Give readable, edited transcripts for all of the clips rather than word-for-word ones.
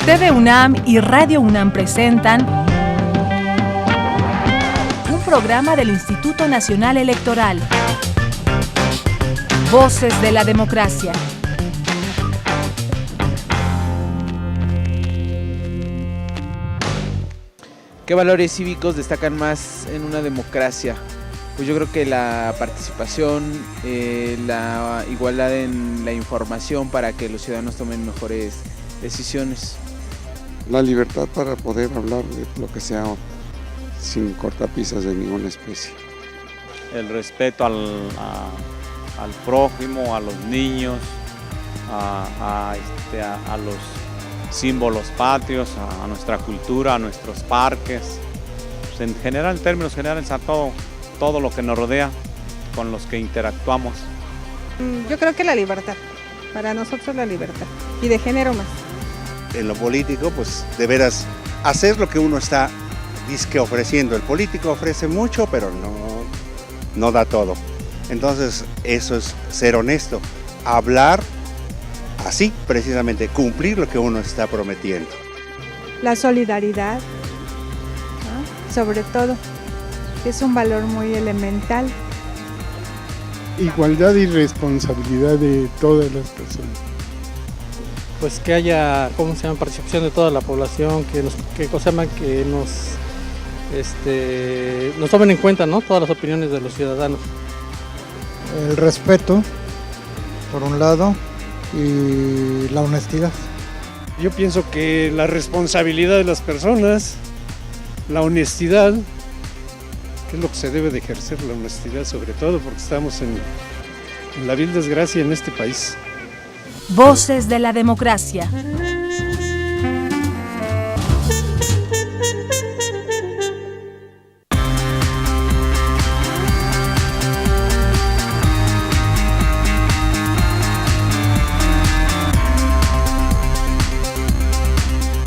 TV UNAM y Radio UNAM presentan un programa del Instituto Nacional Electoral. Voces de la Democracia. ¿Qué valores cívicos destacan más en una democracia? Pues yo creo que la participación, la igualdad en la información para que los ciudadanos tomen mejores decisiones. La libertad para poder hablar de lo que sea sin cortapisas de ninguna especie. El respeto al prójimo, a los niños, a los símbolos patrios, a nuestra cultura, a nuestros parques. Pues en general, en términos generales, a todo lo que nos rodea, con los que interactuamos. Yo creo que la libertad, para nosotros la libertad, y de género más. En lo político, pues de veras, hacer lo que uno está disque ofreciendo. El político ofrece mucho, pero no da todo. Entonces, eso es ser honesto, hablar así, precisamente, cumplir lo que uno está prometiendo. La solidaridad, ¿no? Sobre todo, es un valor muy elemental. Igualdad y responsabilidad de todas las personas. Pues que haya, participación de toda la población, que nos tomen en cuenta, ¿no? Todas las opiniones de los ciudadanos. El respeto, por un lado, y la honestidad. Yo pienso que la responsabilidad de las personas, la honestidad, que es lo que se debe de ejercer, la honestidad sobre todo, porque estamos en la vil desgracia en este país. Voces de la Democracia.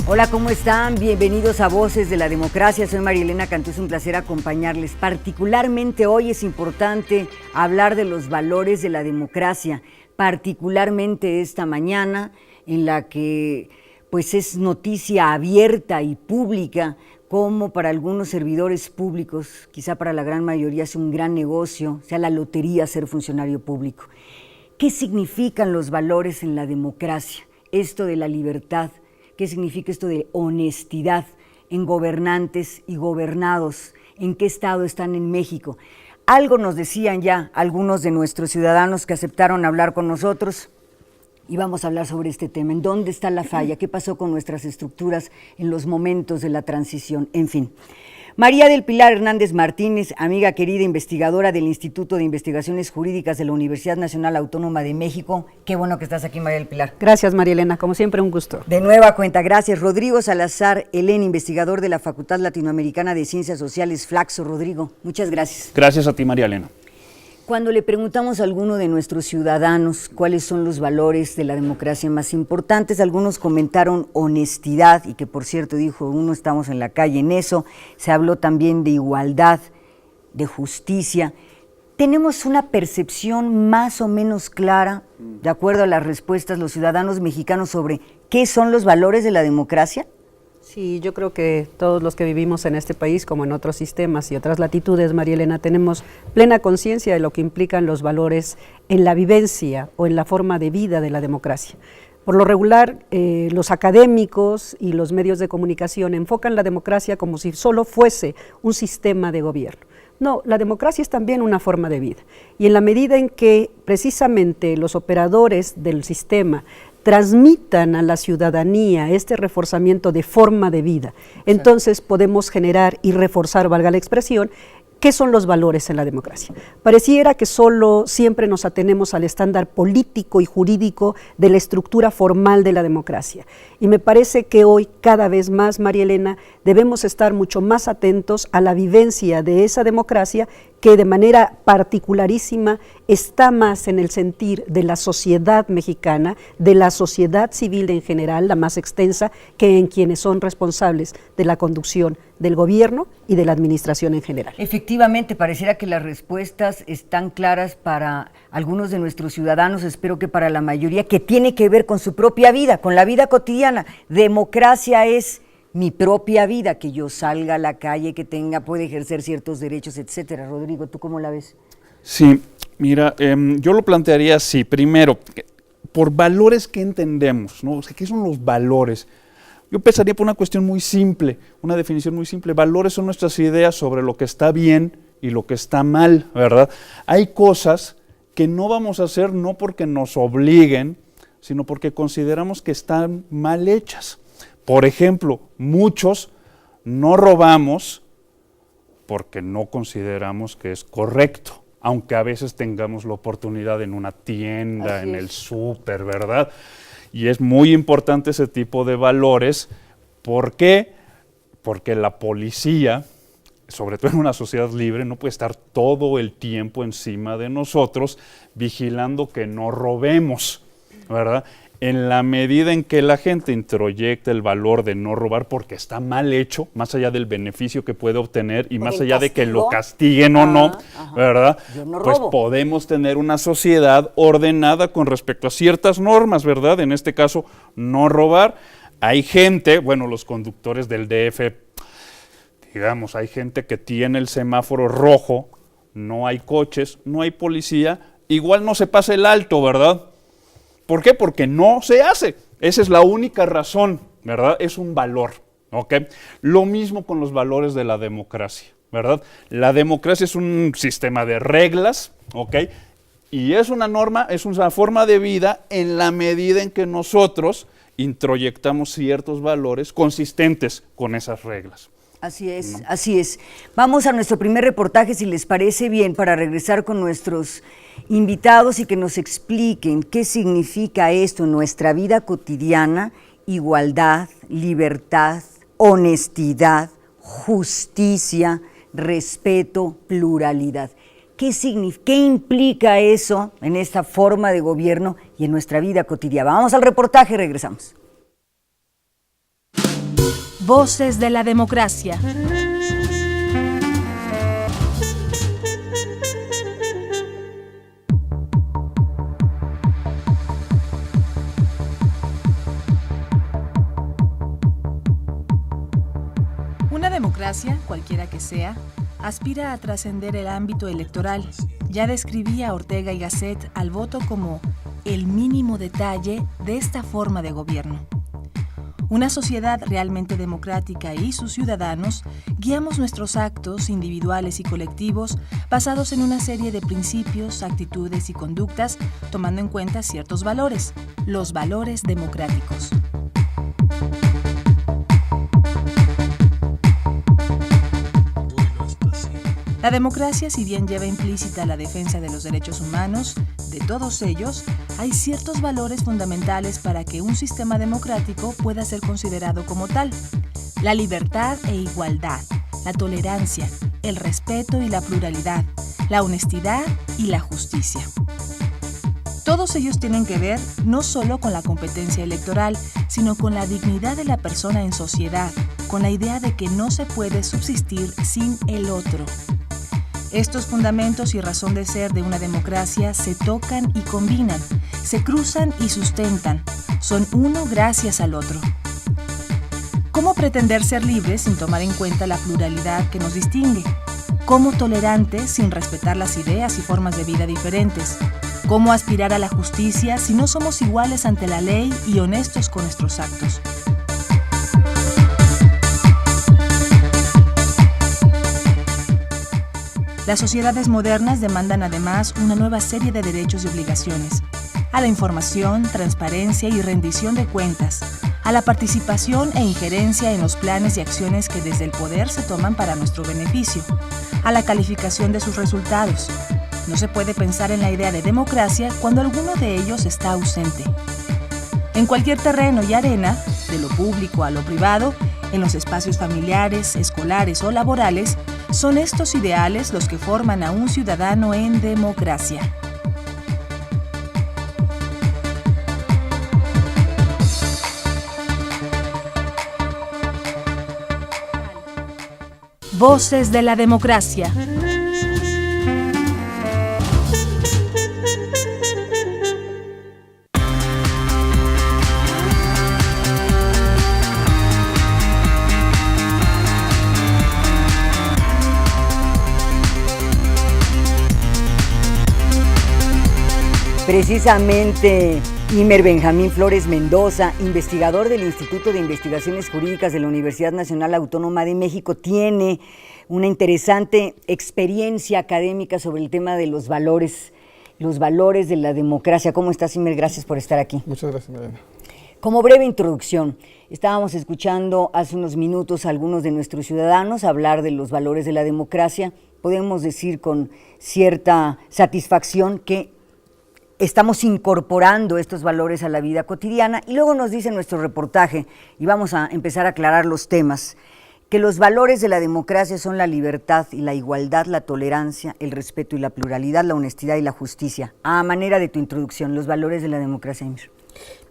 Hola, ¿cómo están? Bienvenidos a Voces de la Democracia. Soy María Elena Cantú, es un placer acompañarles. Particularmente hoy es importante hablar de los valores de la democracia, particularmente esta mañana en la que pues es noticia abierta y pública como para algunos servidores públicos, quizá para la gran mayoría es un gran negocio, sea la lotería ser funcionario público. ¿Qué significan los valores en la democracia? Esto de la libertad. ¿Qué significa esto de honestidad en gobernantes y gobernados? ¿En qué estado están en México? Algo nos decían ya algunos de nuestros ciudadanos que aceptaron hablar con nosotros y vamos a hablar sobre este tema. ¿En dónde está la falla? ¿Qué pasó con nuestras estructuras en los momentos de la transición? En fin. María del Pilar Hernández Martínez, amiga querida, investigadora del Instituto de Investigaciones Jurídicas de la Universidad Nacional Autónoma de México. Qué bueno que estás aquí, María del Pilar. Gracias, María Elena, como siempre un gusto. De nueva cuenta, gracias. Rodrigo Salazar Elén, investigador de la Facultad Latinoamericana de Ciencias Sociales, Flaxo. Rodrigo, muchas gracias. Gracias a ti, María Elena. Cuando le preguntamos a alguno de nuestros ciudadanos cuáles son los valores de la democracia más importantes, algunos comentaron honestidad, y que por cierto dijo, uno estamos en la calle en eso, se habló también de igualdad, de justicia. ¿Tenemos una percepción más o menos clara, de acuerdo a las respuestas de los ciudadanos mexicanos, sobre qué son los valores de la democracia? Sí, yo creo que todos los que vivimos en este país, como en otros sistemas y otras latitudes, María Elena, tenemos plena conciencia de lo que implican los valores en la vivencia o en la forma de vida de la democracia. Por lo regular, los académicos y los medios de comunicación enfocan la democracia como si solo fuese un sistema de gobierno. No, la democracia es también una forma de vida. Y en la medida en que precisamente los operadores del sistema transmitan a la ciudadanía este reforzamiento de forma de vida, entonces podemos generar y reforzar, valga la expresión, ¿qué son los valores en la democracia? Pareciera que solo siempre nos atenemos al estándar político y jurídico de la estructura formal de la democracia. Y me parece que hoy, cada vez más, María Elena, debemos estar mucho más atentos a la vivencia de esa democracia que de manera particularísima está más en el sentir de la sociedad mexicana, de la sociedad civil en general, la más extensa, que en quienes son responsables de la conducción del gobierno y de la administración en general. Efectivamente, pareciera que las respuestas están claras para algunos de nuestros ciudadanos, espero que para la mayoría, que tiene que ver con su propia vida, con la vida cotidiana. Democracia es mi propia vida, que yo salga a la calle, que pueda ejercer ciertos derechos, etcétera. Rodrigo, ¿tú cómo la ves? Sí, mira, yo lo plantearía así. Primero, por valores que entendemos, ¿no? O sea, ¿qué son los valores? Yo empezaría por una cuestión muy simple, una definición muy simple. Valores son nuestras ideas sobre lo que está bien y lo que está mal, ¿verdad? Hay cosas que no vamos a hacer no porque nos obliguen, sino porque consideramos que están mal hechas. Por ejemplo, muchos no robamos porque no consideramos que es correcto, aunque a veces tengamos la oportunidad en una tienda, en el súper, ¿verdad? Y es muy importante ese tipo de valores. ¿Por qué? Porque la policía, sobre todo en una sociedad libre, no puede estar todo el tiempo encima de nosotros vigilando que no robemos, ¿verdad? En la medida en que la gente introyecta el valor de no robar porque está mal hecho, más allá del beneficio que puede obtener y más allá de que lo castiguen o no, ¿verdad? Pues podemos tener una sociedad ordenada con respecto a ciertas normas, ¿verdad? En este caso, no robar. Hay gente, bueno, los conductores del DF, digamos, hay gente que tiene el semáforo rojo, no hay coches, no hay policía, igual no se pasa el alto, ¿verdad? ¿Por qué? Porque no se hace. Esa es la única razón, ¿verdad? Es un valor, ¿ok? Lo mismo con los valores de la democracia, ¿verdad? La democracia es un sistema de reglas, ¿ok? Y es una norma, es una forma de vida en la medida en que nosotros introyectamos ciertos valores consistentes con esas reglas. Así es, así es. Vamos a nuestro primer reportaje, si les parece bien, para regresar con nuestros invitados y que nos expliquen qué significa esto en nuestra vida cotidiana: igualdad, libertad, honestidad, justicia, respeto, pluralidad. ¿Qué implica eso en esta forma de gobierno y en nuestra vida cotidiana? Vamos al reportaje y regresamos. Voces de la democracia. Una democracia, cualquiera que sea, aspira a trascender el ámbito electoral. Ya describía Ortega y Gasset al voto como el mínimo detalle de esta forma de gobierno. Una sociedad realmente democrática y sus ciudadanos guiamos nuestros actos individuales y colectivos basados en una serie de principios, actitudes y conductas, tomando en cuenta ciertos valores, los valores democráticos. La democracia, si bien lleva implícita la defensa de los derechos humanos, de todos ellos, hay ciertos valores fundamentales para que un sistema democrático pueda ser considerado como tal: la libertad e igualdad, la tolerancia, el respeto y la pluralidad, la honestidad y la justicia. Todos ellos tienen que ver no solo con la competencia electoral, sino con la dignidad de la persona en sociedad, con la idea de que no se puede subsistir sin el otro. Estos fundamentos y razón de ser de una democracia se tocan y combinan, se cruzan y sustentan, son uno gracias al otro. ¿Cómo pretender ser libres sin tomar en cuenta la pluralidad que nos distingue? ¿Cómo tolerantes sin respetar las ideas y formas de vida diferentes? ¿Cómo aspirar a la justicia si no somos iguales ante la ley y honestos con nuestros actos? Las sociedades modernas demandan además una nueva serie de derechos y obligaciones: a la información, transparencia y rendición de cuentas, a la participación e injerencia en los planes y acciones que desde el poder se toman para nuestro beneficio, a la calificación de sus resultados. No se puede pensar en la idea de democracia cuando alguno de ellos está ausente. En cualquier terreno y arena, de lo público a lo privado, en los espacios familiares, escolares o laborales, son estos ideales los que forman a un ciudadano en democracia. Voces de la democracia. Precisamente, Imer Benjamín Flores Mendoza, investigador del Instituto de Investigaciones Jurídicas de la Universidad Nacional Autónoma de México, tiene una interesante experiencia académica sobre el tema de los valores de la democracia. ¿Cómo estás, Imer? Gracias por estar aquí. Muchas gracias, Mariana. Como breve introducción, estábamos escuchando hace unos minutos a algunos de nuestros ciudadanos hablar de los valores de la democracia. Podemos decir con cierta satisfacción que estamos incorporando estos valores a la vida cotidiana, y luego nos dice nuestro reportaje, y vamos a empezar a aclarar los temas, que los valores de la democracia son la libertad y la igualdad, la tolerancia, el respeto y la pluralidad, la honestidad y la justicia. A manera de tu introducción, los valores de la democracia, Imir.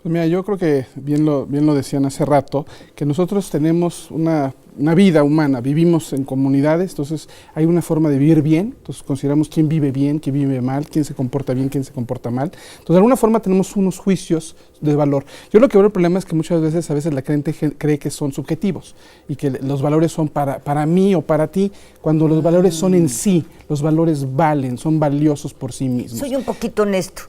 Pues mira, yo creo que bien lo decían hace rato, que nosotros tenemos una vida humana, vivimos en comunidades, entonces hay una forma de vivir bien, entonces consideramos quién vive bien, quién vive mal, quién se comporta bien, quién se comporta mal. Entonces de alguna forma tenemos unos juicios de valor. Yo lo que veo el problema es que muchas veces, la gente cree que son subjetivos y que los valores son para mí o para ti, cuando los valores son en sí, los valores valen, son valiosos por sí mismos. Soy un poquito honesto.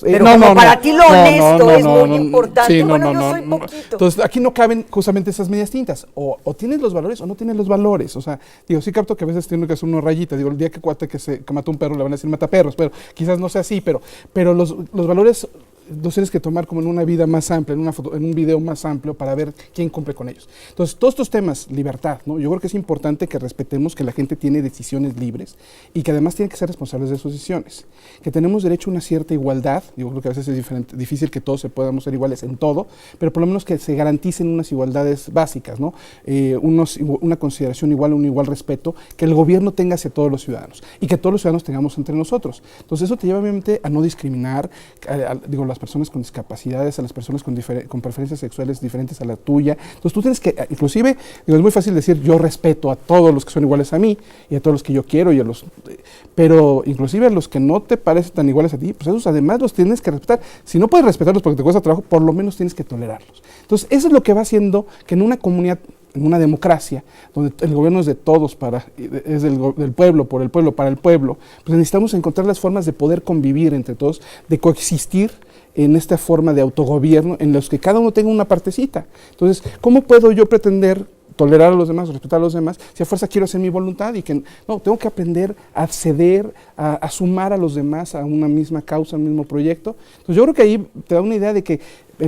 Pero para ti lo honesto es muy importante. Sí, yo soy poquito. Entonces, aquí no caben justamente esas medias tintas. O tienes los valores o no tienes los valores. O sea, digo, sí capto que a veces tiene que hacer una rayita. Digo, el día que mató un perro le van a decir mata perros, pero quizás no sea así. Pero los valores los tienes que tomar como en una vida más amplia, en un video más amplio para ver quién cumple con ellos. Entonces, todos estos temas, libertad, ¿no? Yo creo que es importante que respetemos que la gente tiene decisiones libres y que además tiene que ser responsables de sus decisiones. Que tenemos derecho a una cierta igualdad. Yo creo que a veces es difícil que todos podamos ser iguales en todo, pero por lo menos que se garanticen unas igualdades básicas, ¿no? Una consideración igual, un igual respeto, que el gobierno tenga hacia todos los ciudadanos y que todos los ciudadanos tengamos entre nosotros. Entonces, eso te lleva obviamente a no discriminar, las personas con discapacidades, a las personas con preferencias sexuales diferentes a la tuya. Entonces tú tienes que, inclusive, es muy fácil decir yo respeto a todos los que son iguales a mí y a todos los que yo quiero, pero inclusive a los que no te parecen tan iguales a ti, pues esos además los tienes que respetar. Si no puedes respetarlos porque te cuesta trabajo, por lo menos tienes que tolerarlos. Entonces eso es lo que va haciendo que en una comunidad, en una democracia, donde el gobierno es de todos, es del pueblo, por el pueblo, para el pueblo, pues necesitamos encontrar las formas de poder convivir entre todos, de coexistir en esta forma de autogobierno en los que cada uno tenga una partecita. Entonces, ¿cómo puedo yo pretender tolerar a los demás, respetar a los demás, si a fuerza quiero hacer mi voluntad y que no, tengo que aprender a ceder, a sumar a los demás a una misma causa, a un mismo proyecto? Entonces yo creo que ahí te da una idea de que,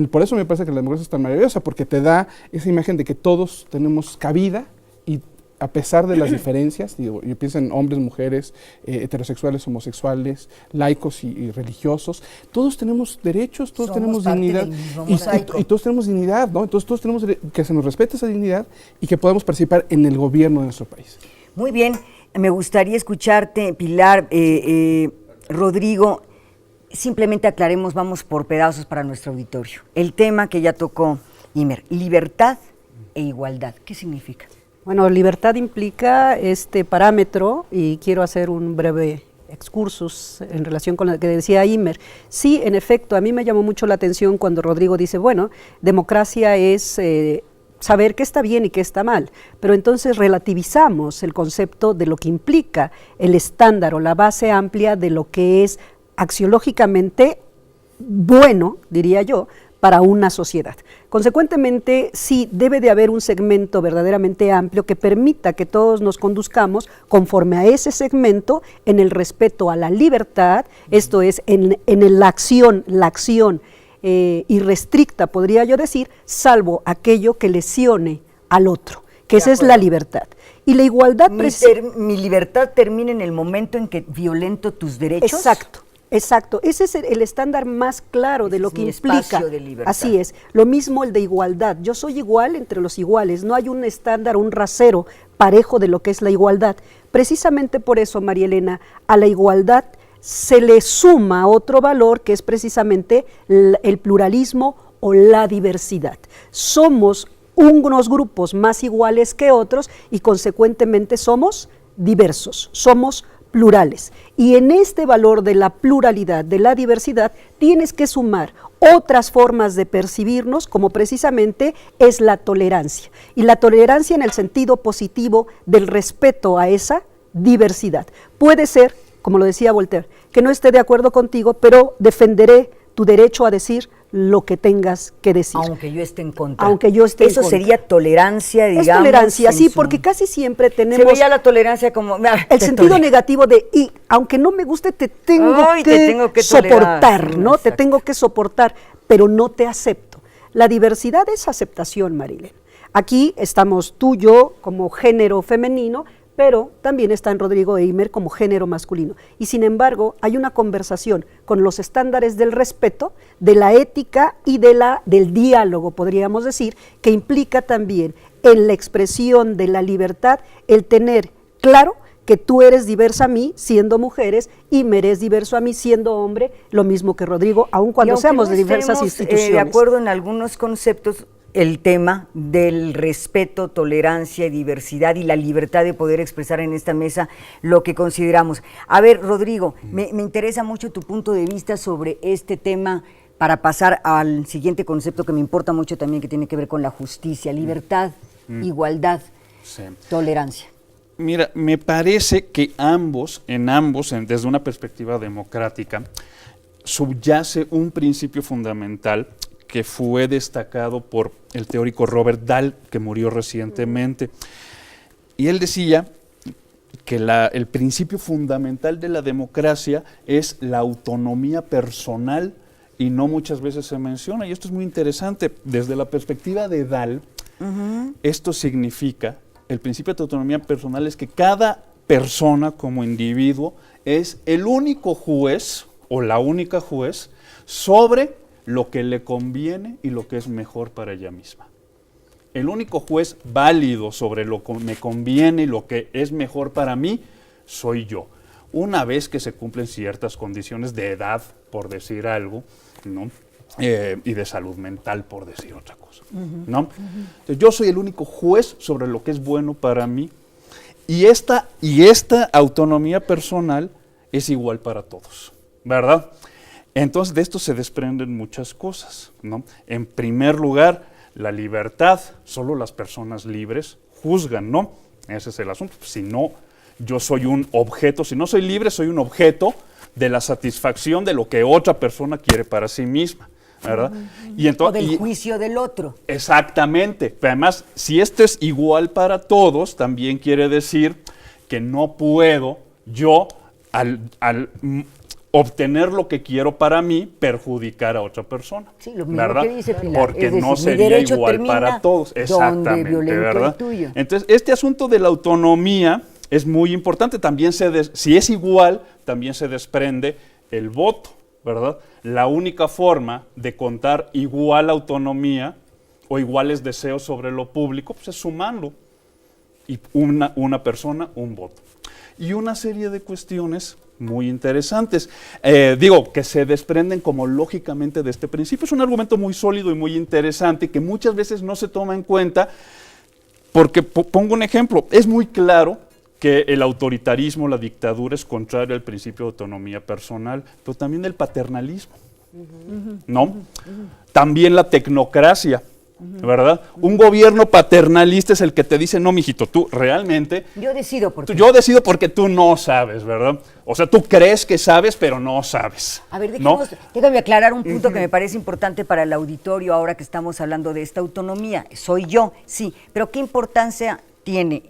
por eso me parece que la democracia es tan maravillosa, porque te da esa imagen de que todos tenemos cabida y a pesar de las diferencias, yo pienso en hombres, mujeres, heterosexuales, homosexuales, laicos y religiosos, todos tenemos derechos, todos tenemos dignidad y todos tenemos dignidad, ¿no? Entonces todos tenemos que se nos respete esa dignidad y que podamos participar en el gobierno de nuestro país. Muy bien, me gustaría escucharte, Pilar, Rodrigo. Simplemente aclaremos, vamos por pedazos para nuestro auditorio. El tema que ya tocó Imer, libertad e igualdad, ¿qué significa? Bueno, libertad implica este parámetro, y quiero hacer un breve excursus en relación con lo que decía Imer. Sí, en efecto, a mí me llamó mucho la atención cuando Rodrigo dice, bueno, democracia es saber qué está bien y qué está mal, pero entonces relativizamos el concepto de lo que implica el estándar o la base amplia de lo que es axiológicamente bueno, diría yo, para una sociedad. Consecuentemente, sí debe de haber un segmento verdaderamente amplio que permita que todos nos conduzcamos conforme a ese segmento en el respeto a la libertad, esto es, en la acción irrestricta, podría yo decir, salvo aquello que lesione al otro, que esa es la libertad. Y la igualdad... Mi libertad termina en el momento en que violento tus derechos. Exacto, ese es el estándar más claro de lo que implica. Espacio de libertad. Así es, lo mismo el de igualdad. Yo soy igual entre los iguales, no hay un estándar, un rasero parejo de lo que es la igualdad. Precisamente por eso, María Elena, a la igualdad se le suma otro valor que es precisamente el pluralismo o la diversidad. Somos unos grupos más iguales que otros y consecuentemente somos diversos, somos plurales. Y en este valor de la pluralidad, de la diversidad, tienes que sumar otras formas de percibirnos, como precisamente es la tolerancia. Y la tolerancia en el sentido positivo del respeto a esa diversidad. Puede ser, como lo decía Voltaire, que no esté de acuerdo contigo, pero defenderé tu derecho a decir lo que tengas que decir. Aunque yo esté en contra. Aunque yo esté en Eso contra. sería tolerancia, digamos. Es tolerancia, sí, porque casi siempre tenemos... Se veía la tolerancia como... el sentido negativo de, y aunque no me guste, te tengo que soportar, ¿no? Te tengo que soportar, pero no te acepto. La diversidad es aceptación, Marilena. Aquí estamos tú, yo, como género femenino, pero también está en Rodrigo Eimer como género masculino. Y sin embargo, hay una conversación con los estándares del respeto, de la ética y del diálogo, podríamos decir, que implica también en la expresión de la libertad el tener claro que tú eres diversa a mí siendo mujeres y me eres diverso a mí siendo hombre, lo mismo que Rodrigo, aun cuando seamos de diversas instituciones. De acuerdo en algunos conceptos, el tema del respeto, tolerancia y diversidad y la libertad de poder expresar en esta mesa lo que consideramos. A ver, Rodrigo, me interesa mucho tu punto de vista sobre este tema para pasar al siguiente concepto que me importa mucho también, que tiene que ver con la justicia, libertad, igualdad, tolerancia. Mira, me parece que desde una perspectiva democrática, subyace un principio fundamental que fue destacado por el teórico Robert Dahl, que murió recientemente. Y él decía que el principio fundamental de la democracia es la autonomía personal, y no muchas veces se menciona, y esto es muy interesante. Desde la perspectiva de Dahl, esto significa, el principio de autonomía personal es que cada persona como individuo es el único juez o la única juez sobre lo que le conviene y lo que es mejor para ella misma. El único juez válido sobre lo que me conviene y lo que es mejor para mí soy yo. Una vez que se cumplen ciertas condiciones de edad, por decir algo, ¿no? Y de salud mental, por decir otra cosa, ¿no? Entonces, yo soy el único juez sobre lo que es bueno para mí, y esta autonomía personal es igual para todos, ¿verdad? Entonces, de esto se desprenden muchas cosas, ¿no? En primer lugar, la libertad, solo las personas libres juzgan, ¿no? Ese es el asunto. Si no, yo soy un objeto, si no soy libre, soy un objeto de la satisfacción de lo que otra persona quiere para sí misma, ¿verdad? Y entonces, o del juicio del otro. Exactamente. Pero además, si esto es igual para todos, también quiere decir que no puedo yo, al obtener lo que quiero para mí, perjudicar a otra persona. Sí, lo mismo ¿verdad? que dice Pilar. Porque es decir, no sería igual para todos. Exactamente, ¿verdad? Entonces, este asunto de la autonomía es muy importante. También si es igual, también se desprende el voto, ¿verdad? La única forma de contar igual autonomía o iguales deseos sobre lo público, pues es sumarlo. Y una persona, un voto. Y una serie de cuestiones muy interesantes, que se desprenden como lógicamente de este principio. Es un argumento muy sólido y muy interesante que muchas veces no se toma en cuenta, porque pongo un ejemplo, es muy claro que el autoritarismo, la dictadura es contrario al principio de autonomía personal, pero también el paternalismo, ¿no? También la tecnocracia, ¿verdad? Un gobierno paternalista es el que te dice, no, mijito, tú realmente... Yo decido por ti. Yo decido porque tú no sabes, ¿verdad? O sea, tú crees que sabes, pero no sabes. A ver, déjame aclarar un punto que me parece importante para el auditorio ahora que estamos hablando de esta autonomía. Soy yo, sí, pero ¿qué importancia tiene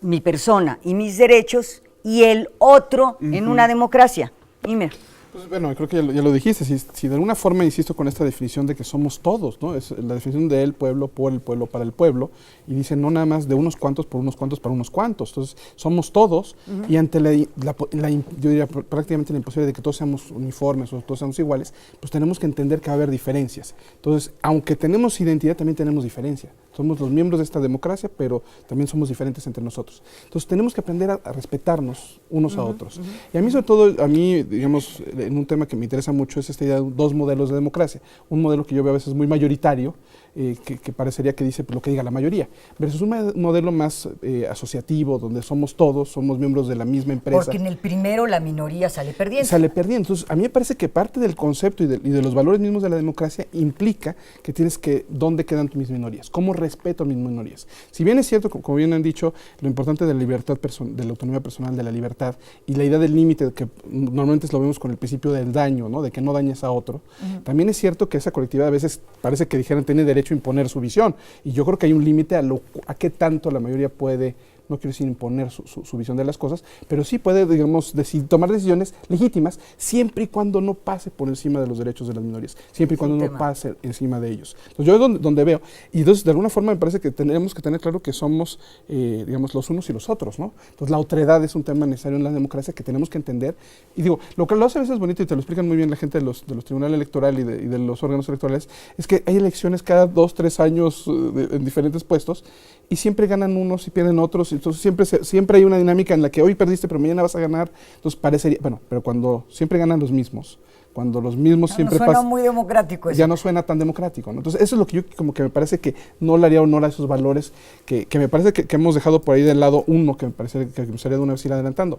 mi persona y mis derechos y el otro en una democracia? Dime. Pues bueno, creo que ya lo dijiste, si de alguna forma insisto con esta definición de que somos todos, ¿no? Es la definición de el pueblo, por el pueblo, para el pueblo, y dice no nada más de unos cuantos, por unos cuantos, para unos cuantos. Entonces, somos todos, y ante yo diría prácticamente la imposibilidad de que todos seamos uniformes o todos seamos iguales, pues tenemos que entender que va a haber diferencias. Entonces, aunque tenemos identidad, también tenemos diferencia. Somos los miembros de esta democracia, pero también somos diferentes entre nosotros. Entonces, tenemos que aprender a respetarnos unos a otros. Y a mí, sobre todo, digamos, en un tema que me interesa mucho es esta idea de dos modelos de democracia. Un modelo que yo veo a veces muy mayoritario, que parecería que dice lo que diga la mayoría, versus un modelo más asociativo, donde somos todos, somos miembros de la misma empresa. Porque en el primero la minoría sale perdiendo. Sale perdiendo. Entonces, a mí me parece que parte del concepto y de los valores mismos de la democracia implica que tienes que, ¿dónde quedan mis minorías? ¿Cómo respeto a mis minorías? Si bien es cierto, como bien han dicho, lo importante de la libertad, de la autonomía personal, de la libertad, y la idea del límite, que normalmente lo vemos con el principio del daño, ¿no? De que no dañes a otro, también es cierto que esa colectividad a veces parece que dijeran tiene derecho a imponer su visión, y yo creo que hay un límite a qué tanto la mayoría puede, no quiero decir imponer su visión de las cosas, pero sí puede, digamos, tomar decisiones legítimas, siempre y cuando no pase por encima de los derechos de las minorías, siempre y cuando no pase encima de ellos. Entonces yo es donde veo, y entonces de alguna forma me parece que tenemos que tener claro que somos, digamos, los unos y los otros, ¿no? Entonces la otredad es un tema necesario en la democracia que tenemos que entender, y digo, lo que lo hace a veces bonito, y te lo explican muy bien la gente de los tribunales electorales y de los órganos electorales, es que hay elecciones cada 2, 3 años en diferentes puestos, y siempre ganan unos y pierden otros. Entonces siempre hay una dinámica en la que hoy perdiste pero mañana vas a ganar, entonces parecería, bueno, pero cuando siempre ganan los mismos, cuando los mismos siempre pasan. No suena muy democrático eso. Ya no suena tan democrático, ¿no? Entonces eso es lo que yo como que me parece que no le haría honor a esos valores que me parece que hemos dejado por ahí del lado uno, que me parece que me gustaría de una vez ir adelantando.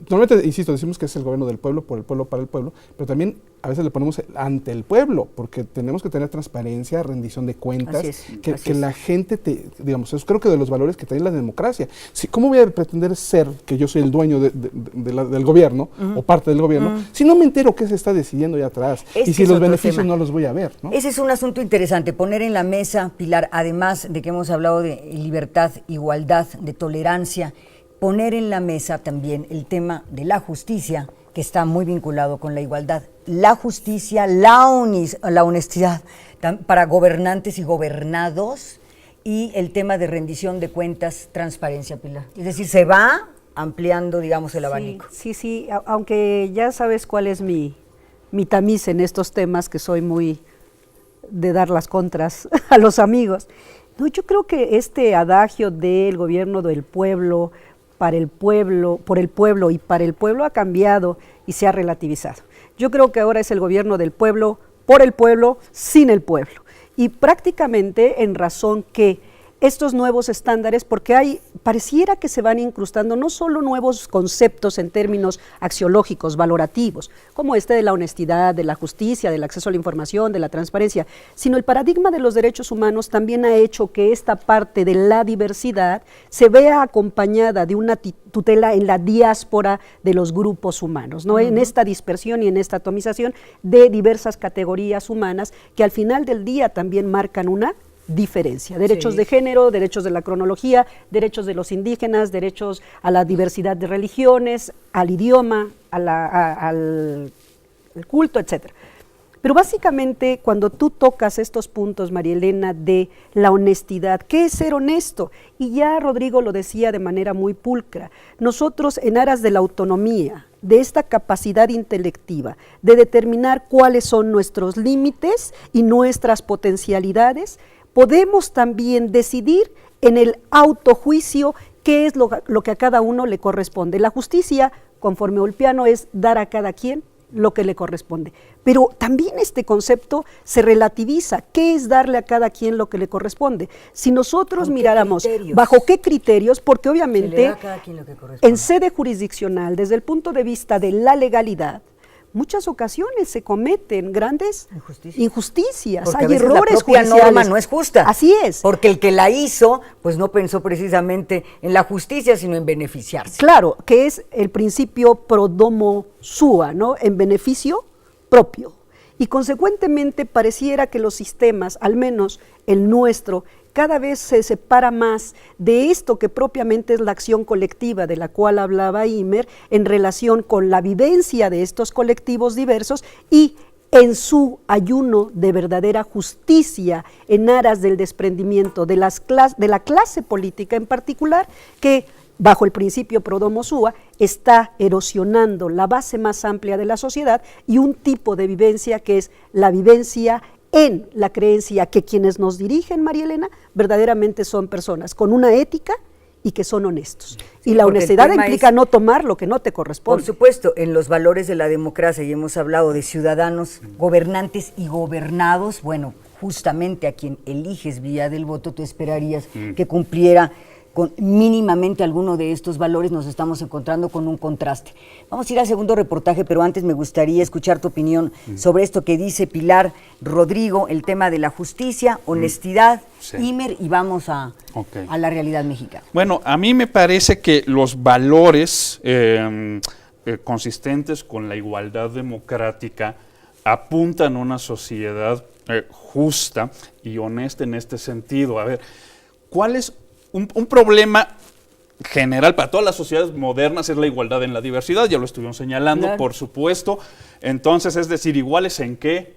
Normalmente, insisto, decimos que es el gobierno del pueblo, por el pueblo, para el pueblo, pero también a veces le ponemos ante el pueblo, porque tenemos que tener transparencia, rendición de cuentas, que la gente, digamos, eso creo que de los valores que tiene la democracia. ¿Cómo voy a pretender ser que yo soy el dueño del gobierno, o parte del gobierno, si no me entero qué se está decidiendo allá atrás, y si los beneficios no los voy a ver, ¿no? Ese es un asunto interesante, poner en la mesa, Pilar, además de que hemos hablado de libertad, igualdad, de tolerancia, poner en la mesa también el tema de la justicia, que está muy vinculado con la igualdad. La justicia, la honestidad para gobernantes y gobernados, y el tema de rendición de cuentas, transparencia, Pilar. Es decir, se va ampliando, digamos, el abanico. Sí, aunque ya sabes cuál es mi tamiz en estos temas, que soy muy de dar las contras a los amigos. No, yo creo que este adagio del gobierno del pueblo, para el pueblo, por el pueblo y para el pueblo ha cambiado y se ha relativizado. Yo creo que ahora es el gobierno del pueblo, por el pueblo, sin el pueblo. Y prácticamente en razón que estos nuevos estándares, porque pareciera que se van incrustando no solo nuevos conceptos en términos axiológicos, valorativos, como de la honestidad, de la justicia, del acceso a la información, de la transparencia, sino el paradigma de los derechos humanos también ha hecho que esta parte de la diversidad se vea acompañada de una tutela en la diáspora de los grupos humanos, ¿no? En esta dispersión y en esta atomización de diversas categorías humanas que al final del día también marcan una diferencia, derechos de género, derechos de la cronología, derechos de los indígenas, derechos a la diversidad de religiones, al idioma, al culto, etcétera. Pero básicamente cuando tú tocas estos puntos, María Elena, de la honestidad, ¿qué es ser honesto? Y ya Rodrigo lo decía de manera muy pulcra, nosotros en aras de la autonomía, de esta capacidad intelectiva, de determinar cuáles son nuestros límites y nuestras potencialidades, podemos también decidir en el autojuicio qué es lo que a cada uno le corresponde. La justicia, conforme Ulpiano, es dar a cada quien lo que le corresponde. Pero también este concepto se relativiza. ¿Qué es darle a cada quien lo que le corresponde? Si nosotros miráramos bajo qué criterios, porque obviamente en sede jurisdiccional, desde el punto de vista de la legalidad, muchas ocasiones se cometen grandes injusticias, porque hay errores la propia judiciales. Norma no es justa. Así es. Porque el que la hizo, pues no pensó precisamente en la justicia, sino en beneficiarse. Claro, que es el principio pro domo sua, ¿no? En beneficio propio. Y consecuentemente pareciera que los sistemas, al menos el nuestro, cada vez se separa más de esto que propiamente es la acción colectiva de la cual hablaba Imer en relación con la vivencia de estos colectivos diversos y en su ayuno de verdadera justicia en aras del desprendimiento de la clase política en particular, que bajo el principio pro domo sua está erosionando la base más amplia de la sociedad y un tipo de vivencia que es la vivencia en la creencia que quienes nos dirigen, María Elena, verdaderamente son personas con una ética y que son honestos. Sí, y la honestidad implica no tomar lo que no te corresponde. Por supuesto, en los valores de la democracia, y hemos hablado de ciudadanos, gobernantes y gobernados, bueno, justamente a quien eliges vía del voto, tú esperarías que cumpliera con mínimamente alguno de estos valores. Nos estamos encontrando con un contraste. Vamos a ir al segundo reportaje, pero antes me gustaría escuchar tu opinión sobre esto que dice Pilar Rodrigo, el tema de la justicia, honestidad, Imer, y vamos a la realidad mexicana. Bueno, a mí me parece que los valores consistentes con la igualdad democrática apuntan a una sociedad justa y honesta en este sentido. A ver, ¿cuál es un problema general para todas las sociedades modernas? Es la igualdad en la diversidad, ya lo estuvimos señalando, por supuesto. Entonces, es decir, ¿iguales en qué?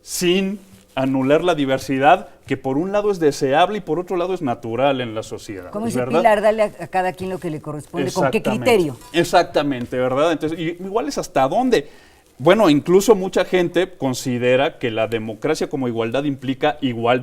Sin anular la diversidad, que por un lado es deseable y por otro lado es natural en la sociedad. Como dice Pilar, dale a cada quien lo que le corresponde, ¿con qué criterio? Exactamente, ¿verdad? Entonces, ¿iguales hasta dónde? Bueno, incluso mucha gente considera que la democracia como igualdad implica igual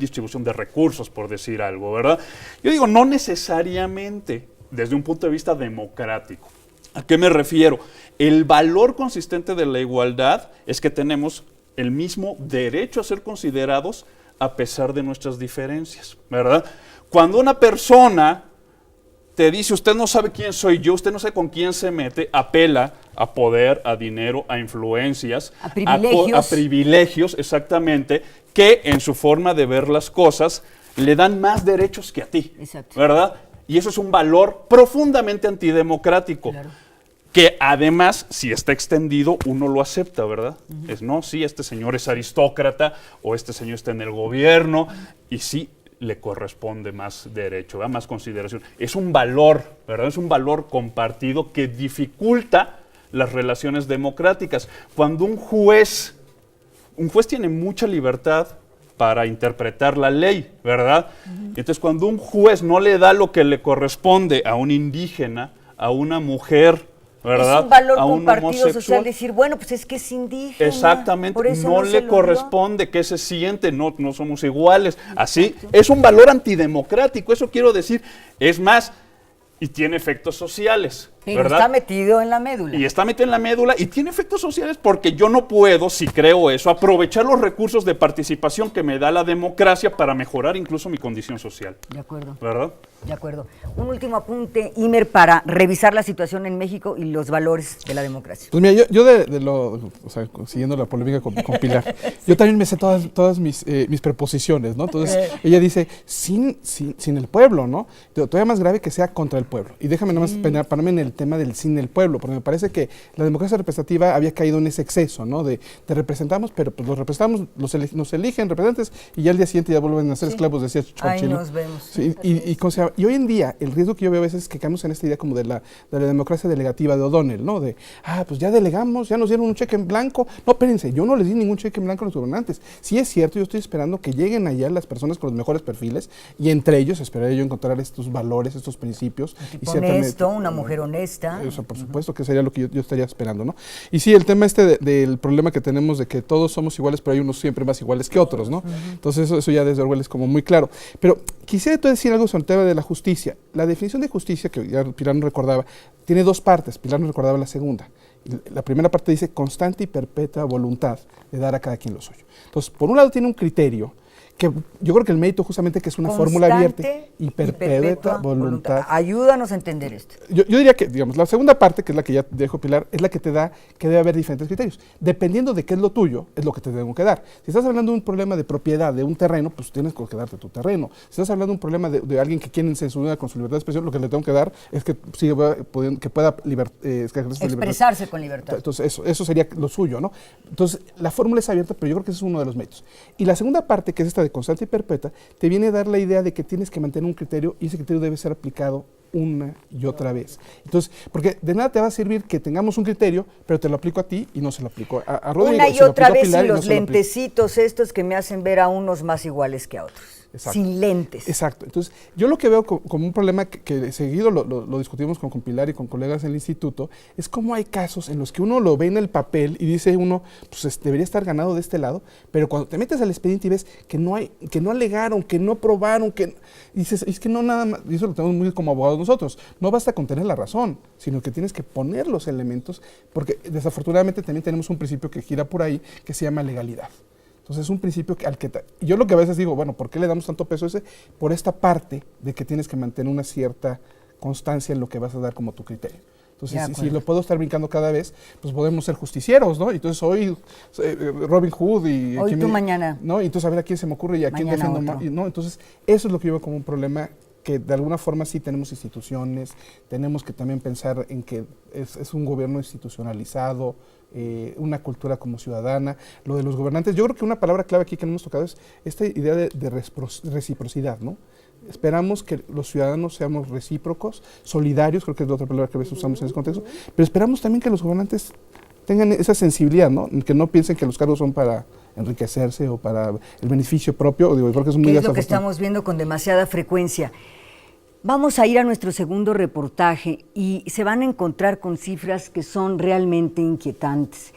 distribución de recursos, por decir algo, ¿verdad? Yo digo, no necesariamente desde un punto de vista democrático. ¿A qué me refiero? El valor consistente de la igualdad es que tenemos el mismo derecho a ser considerados a pesar de nuestras diferencias, ¿verdad? Cuando una persona te dice, usted no sabe quién soy yo, usted no sabe con quién se mete, apela a poder, a dinero, a influencias, a privilegios, a privilegios, exactamente, que en su forma de ver las cosas le dan más derechos que a ti, ¿verdad? Y eso es un valor profundamente antidemocrático, que además, si está extendido, uno lo acepta, ¿verdad? Es, no, sí, este señor es aristócrata, o este señor está en el gobierno, y sí, le corresponde más derecho, ¿verdad? Más consideración. Es un valor, ¿verdad? Es un valor compartido que dificulta las relaciones democráticas. Cuando un juez tiene mucha libertad para interpretar la ley, ¿verdad? Entonces, cuando un juez no le da lo que le corresponde a un indígena, a una mujer, ¿verdad? Es un valor compartido social, decir, bueno, pues es que es indígena. Exactamente, por eso no le corresponde, ¿qué se siente? No somos iguales. Así, es un valor antidemocrático, eso quiero decir. Es más, y tiene efectos sociales, pero ¿verdad? Está metido en la médula. Y está metido en la médula y tiene efectos sociales porque yo no puedo, si creo eso, aprovechar los recursos de participación que me da la democracia para mejorar incluso mi condición social. De acuerdo. ¿Verdad? De acuerdo. Un último apunte, Imer, para revisar la situación en México y los valores de la democracia. Pues mira, o sea, siguiendo la polémica con Pilar, yo también me sé todas mis preposiciones, ¿no? Entonces, ella dice, sin el pueblo, ¿no? Todavía más grave que sea contra el pueblo. Y déjame nomás pararme en el tema del sin el pueblo, porque me parece que la democracia representativa había caído en ese exceso, ¿no? De representamos, pero pues los representamos, nos eligen representantes y ya al día siguiente ya vuelven a ser esclavos, decía Churchill. Ahí nos vemos. Sí, y hoy en día, el riesgo que yo veo a veces es que caemos en esta idea como de la democracia delegativa de O'Donnell, ¿no? De, pues ya delegamos, ya nos dieron un cheque en blanco. No, espérense, yo no les di ningún cheque en blanco a los gobernantes. Sí es cierto, yo estoy esperando que lleguen allá las personas con los mejores perfiles y entre ellos esperaría yo encontrar estos valores, estos principios. Un tipo honesto, una mujer honesta. Eso, por supuesto, que sería lo que yo estaría esperando, ¿no? Y sí, el tema del problema que tenemos de que todos somos iguales, pero hay unos siempre más iguales que otros, ¿no? Entonces eso ya desde Orwell es como muy claro. Pero quisiera decir algo sobre el tema de la justicia. La definición de justicia, que ya Pilar nos recordaba, tiene dos partes. Pilar nos recordaba la segunda. La primera parte dice constante y perpetua voluntad de dar a cada quien lo suyo. Entonces, por un lado tiene un criterio que yo creo que el mérito justamente que es una fórmula abierta y perpetua voluntad. Ayúdanos a entender esto. Yo diría que, digamos, la segunda parte, que es la que ya dejo Pilar, es la que te da que debe haber diferentes criterios. Dependiendo de qué es lo tuyo, es lo que te tengo que dar. Si estás hablando de un problema de propiedad de un terreno, pues tienes que darte tu terreno. Si estás hablando de un problema de alguien que quiere censurar con su libertad de expresión, lo que le tengo que dar es que pueda expresarse con libertad. Entonces, eso sería lo suyo, ¿no? Entonces, la fórmula es abierta, pero yo creo que ese es uno de los métodos. Y la segunda parte, que es esta de constante y perpetua, te viene a dar la idea de que tienes que mantener un criterio y ese criterio debe ser aplicado una y otra vez. Entonces, porque de nada te va a servir que tengamos un criterio, pero te lo aplico a ti y no se lo aplico a Rodrigo. Una y otra vez y los lentecitos estos que me hacen ver a unos más iguales que a otros. Exacto. Sin lentes. Exacto. Entonces, yo lo que veo como un problema que seguido lo discutimos con Pilar y con colegas en el instituto, es cómo hay casos en los que uno lo ve en el papel y dice uno, pues debería estar ganado de este lado, pero cuando te metes al expediente y ves que no alegaron, que no probaron, que dices, es que no nada más, y eso lo tenemos muy como abogados nosotros, no basta con tener la razón, sino que tienes que poner los elementos, porque desafortunadamente también tenemos un principio que gira por ahí que se llama legalidad. Entonces es un principio yo lo que a veces digo, bueno, ¿por qué le damos tanto peso a ese? Por esta parte de que tienes que mantener una cierta constancia en lo que vas a dar como tu criterio. Entonces, si lo puedo estar brincando cada vez, pues podemos ser justicieros, ¿no? Entonces hoy Robin Hood y... Hoy tú, mañana. ¿no? Y entonces a ver a quién se me ocurre y a quién defiendo más, ¿no? Entonces eso es lo que yo veo como un problema, que de alguna forma sí tenemos instituciones, tenemos que también pensar en que es un gobierno institucionalizado, una cultura como ciudadana. Lo de los gobernantes, yo creo que una palabra clave aquí que no hemos tocado es esta idea de reciprocidad, ¿no? Esperamos que los ciudadanos seamos recíprocos, solidarios, creo que es la otra palabra que a veces usamos en ese contexto, pero esperamos también que los gobernantes tengan esa sensibilidad, ¿no? Que no piensen que los cargos son para enriquecerse o para el beneficio propio, porque es muy es lo que estamos viendo con demasiada frecuencia. Vamos a ir a nuestro segundo reportaje y se van a encontrar con cifras que son realmente inquietantes.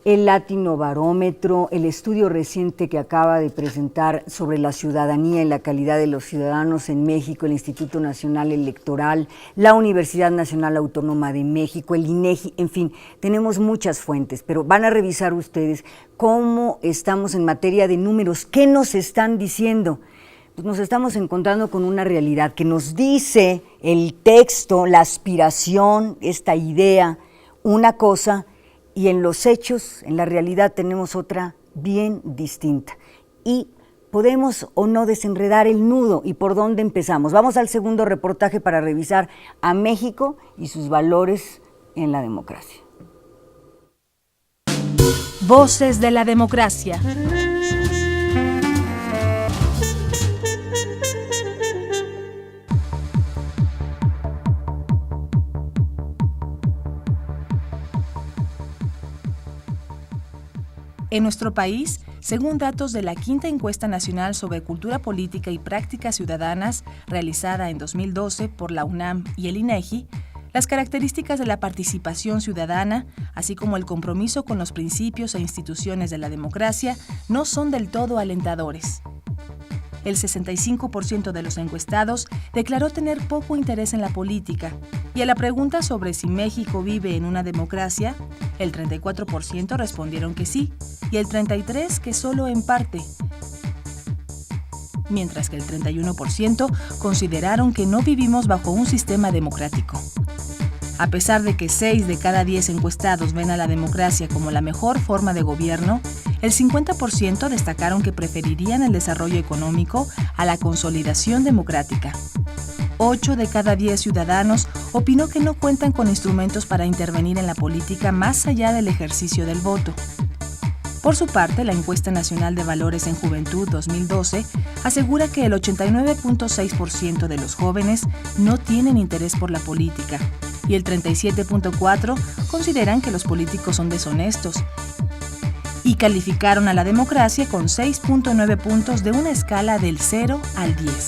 El Latinobarómetro, el estudio reciente que acaba de presentar sobre la ciudadanía y la calidad de los ciudadanos en México, el Instituto Nacional Electoral, la Universidad Nacional Autónoma de México, el INEGI, en fin, tenemos muchas fuentes, pero van a revisar ustedes cómo estamos en materia de números, qué nos están diciendo. Pues nos estamos encontrando con una realidad que nos dice el texto, la aspiración, esta idea, una cosa, y en los hechos, en la realidad, tenemos otra bien distinta. Y podemos o no desenredar el nudo y por dónde empezamos. Vamos al segundo reportaje para revisar a México y sus valores en la democracia. Voces de la democracia. En nuestro país, según datos de la Quinta Encuesta Nacional sobre Cultura Política y Prácticas Ciudadanas, realizada en 2012 por la UNAM y el INEGI, las características de la participación ciudadana, así como el compromiso con los principios e instituciones de la democracia, no son del todo alentadores. El 65% de los encuestados declaró tener poco interés en la política, y a la pregunta sobre si México vive en una democracia, el 34% respondieron que sí, y el 33% que solo en parte, mientras que el 31% consideraron que no vivimos bajo un sistema democrático. A pesar de que 6 de cada 10 encuestados ven a la democracia como la mejor forma de gobierno, el 50% destacaron que preferirían el desarrollo económico a la consolidación democrática. 8 de cada 10 ciudadanos opinó que no cuentan con instrumentos para intervenir en la política más allá del ejercicio del voto. Por su parte, la Encuesta Nacional de Valores en Juventud 2012 asegura que el 89.6% de los jóvenes no tienen interés por la política y el 37.4% consideran que los políticos son deshonestos y calificaron a la democracia con 6.9 puntos de una escala del 0 al 10.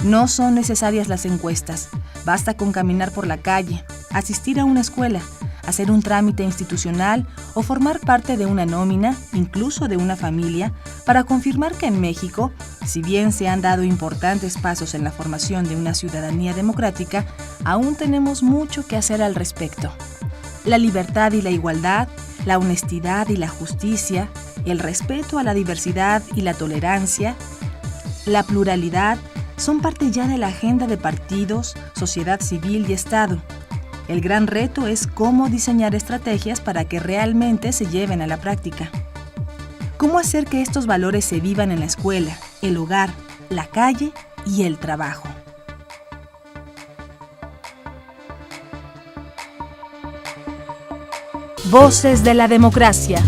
No son necesarias las encuestas, basta con caminar por la calle, asistir a una escuela, hacer un trámite institucional o formar parte de una nómina, incluso de una familia, para confirmar que en México, si bien se han dado importantes pasos en la formación de una ciudadanía democrática, aún tenemos mucho que hacer al respecto. La libertad y la igualdad, la honestidad y la justicia, el respeto a la diversidad y la tolerancia, la pluralidad, son parte ya de la agenda de partidos, sociedad civil y Estado. El gran reto es cómo diseñar estrategias para que realmente se lleven a la práctica. ¿Cómo hacer que estos valores se vivan en la escuela, el hogar, la calle y el trabajo? Voces de la democracia.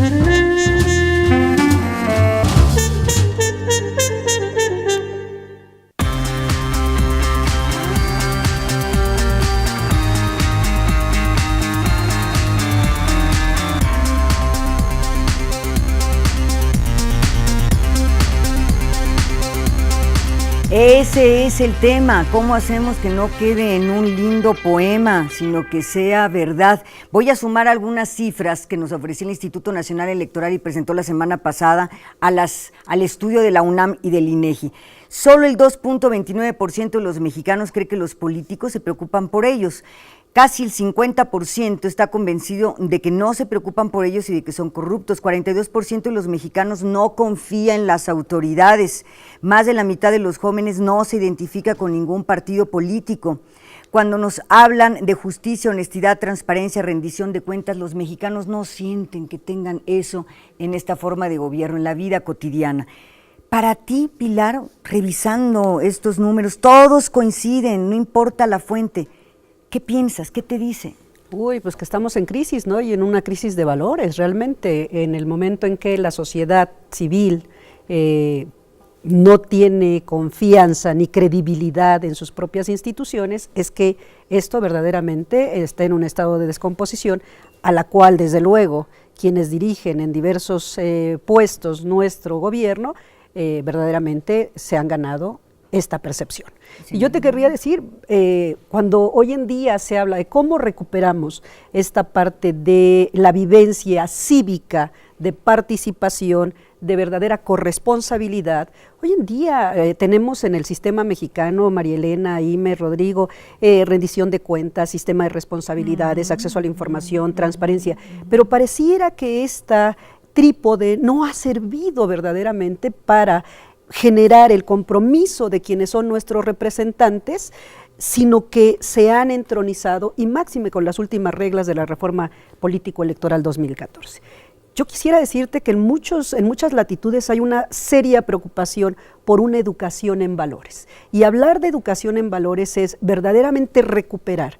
Ese es el tema, cómo hacemos que no quede en un lindo poema, sino que sea verdad. Voy a sumar algunas cifras que nos ofreció el Instituto Nacional Electoral y presentó la semana pasada al estudio de la UNAM y del INEGI. Solo el 2.29% de los mexicanos cree que los políticos se preocupan por ellos. Casi el 50% está convencido de que no se preocupan por ellos y de que son corruptos. 42% de los mexicanos no confía en las autoridades. Más de la mitad de los jóvenes no se identifica con ningún partido político. Cuando nos hablan de justicia, honestidad, transparencia, rendición de cuentas, los mexicanos no sienten que tengan eso en esta forma de gobierno, en la vida cotidiana. Para ti, Pilar, revisando estos números, todos coinciden, no importa la fuente. ¿Qué piensas? ¿Qué te dice? Uy, pues que estamos en crisis, ¿no? Y en una crisis de valores, realmente, en el momento en que la sociedad civil no tiene confianza ni credibilidad en sus propias instituciones, es que esto verdaderamente está en un estado de descomposición, a la cual, desde luego, quienes dirigen en diversos puestos nuestro gobierno, verdaderamente se han ganado esta percepción. Sí. Y yo te querría decir, cuando hoy en día se habla de cómo recuperamos esta parte de la vivencia cívica, de participación, de verdadera corresponsabilidad, hoy en día tenemos en el sistema mexicano, María Elena, Imer, Rodrigo, rendición de cuentas, sistema de responsabilidades, acceso a la información, transparencia, pero pareciera que esta trípode no ha servido verdaderamente para generar el compromiso de quienes son nuestros representantes, sino que se han entronizado, y máxime con las últimas reglas de la reforma político-electoral 2014. Yo quisiera decirte que en muchas latitudes hay una seria preocupación por una educación en valores. Y hablar de educación en valores es verdaderamente recuperar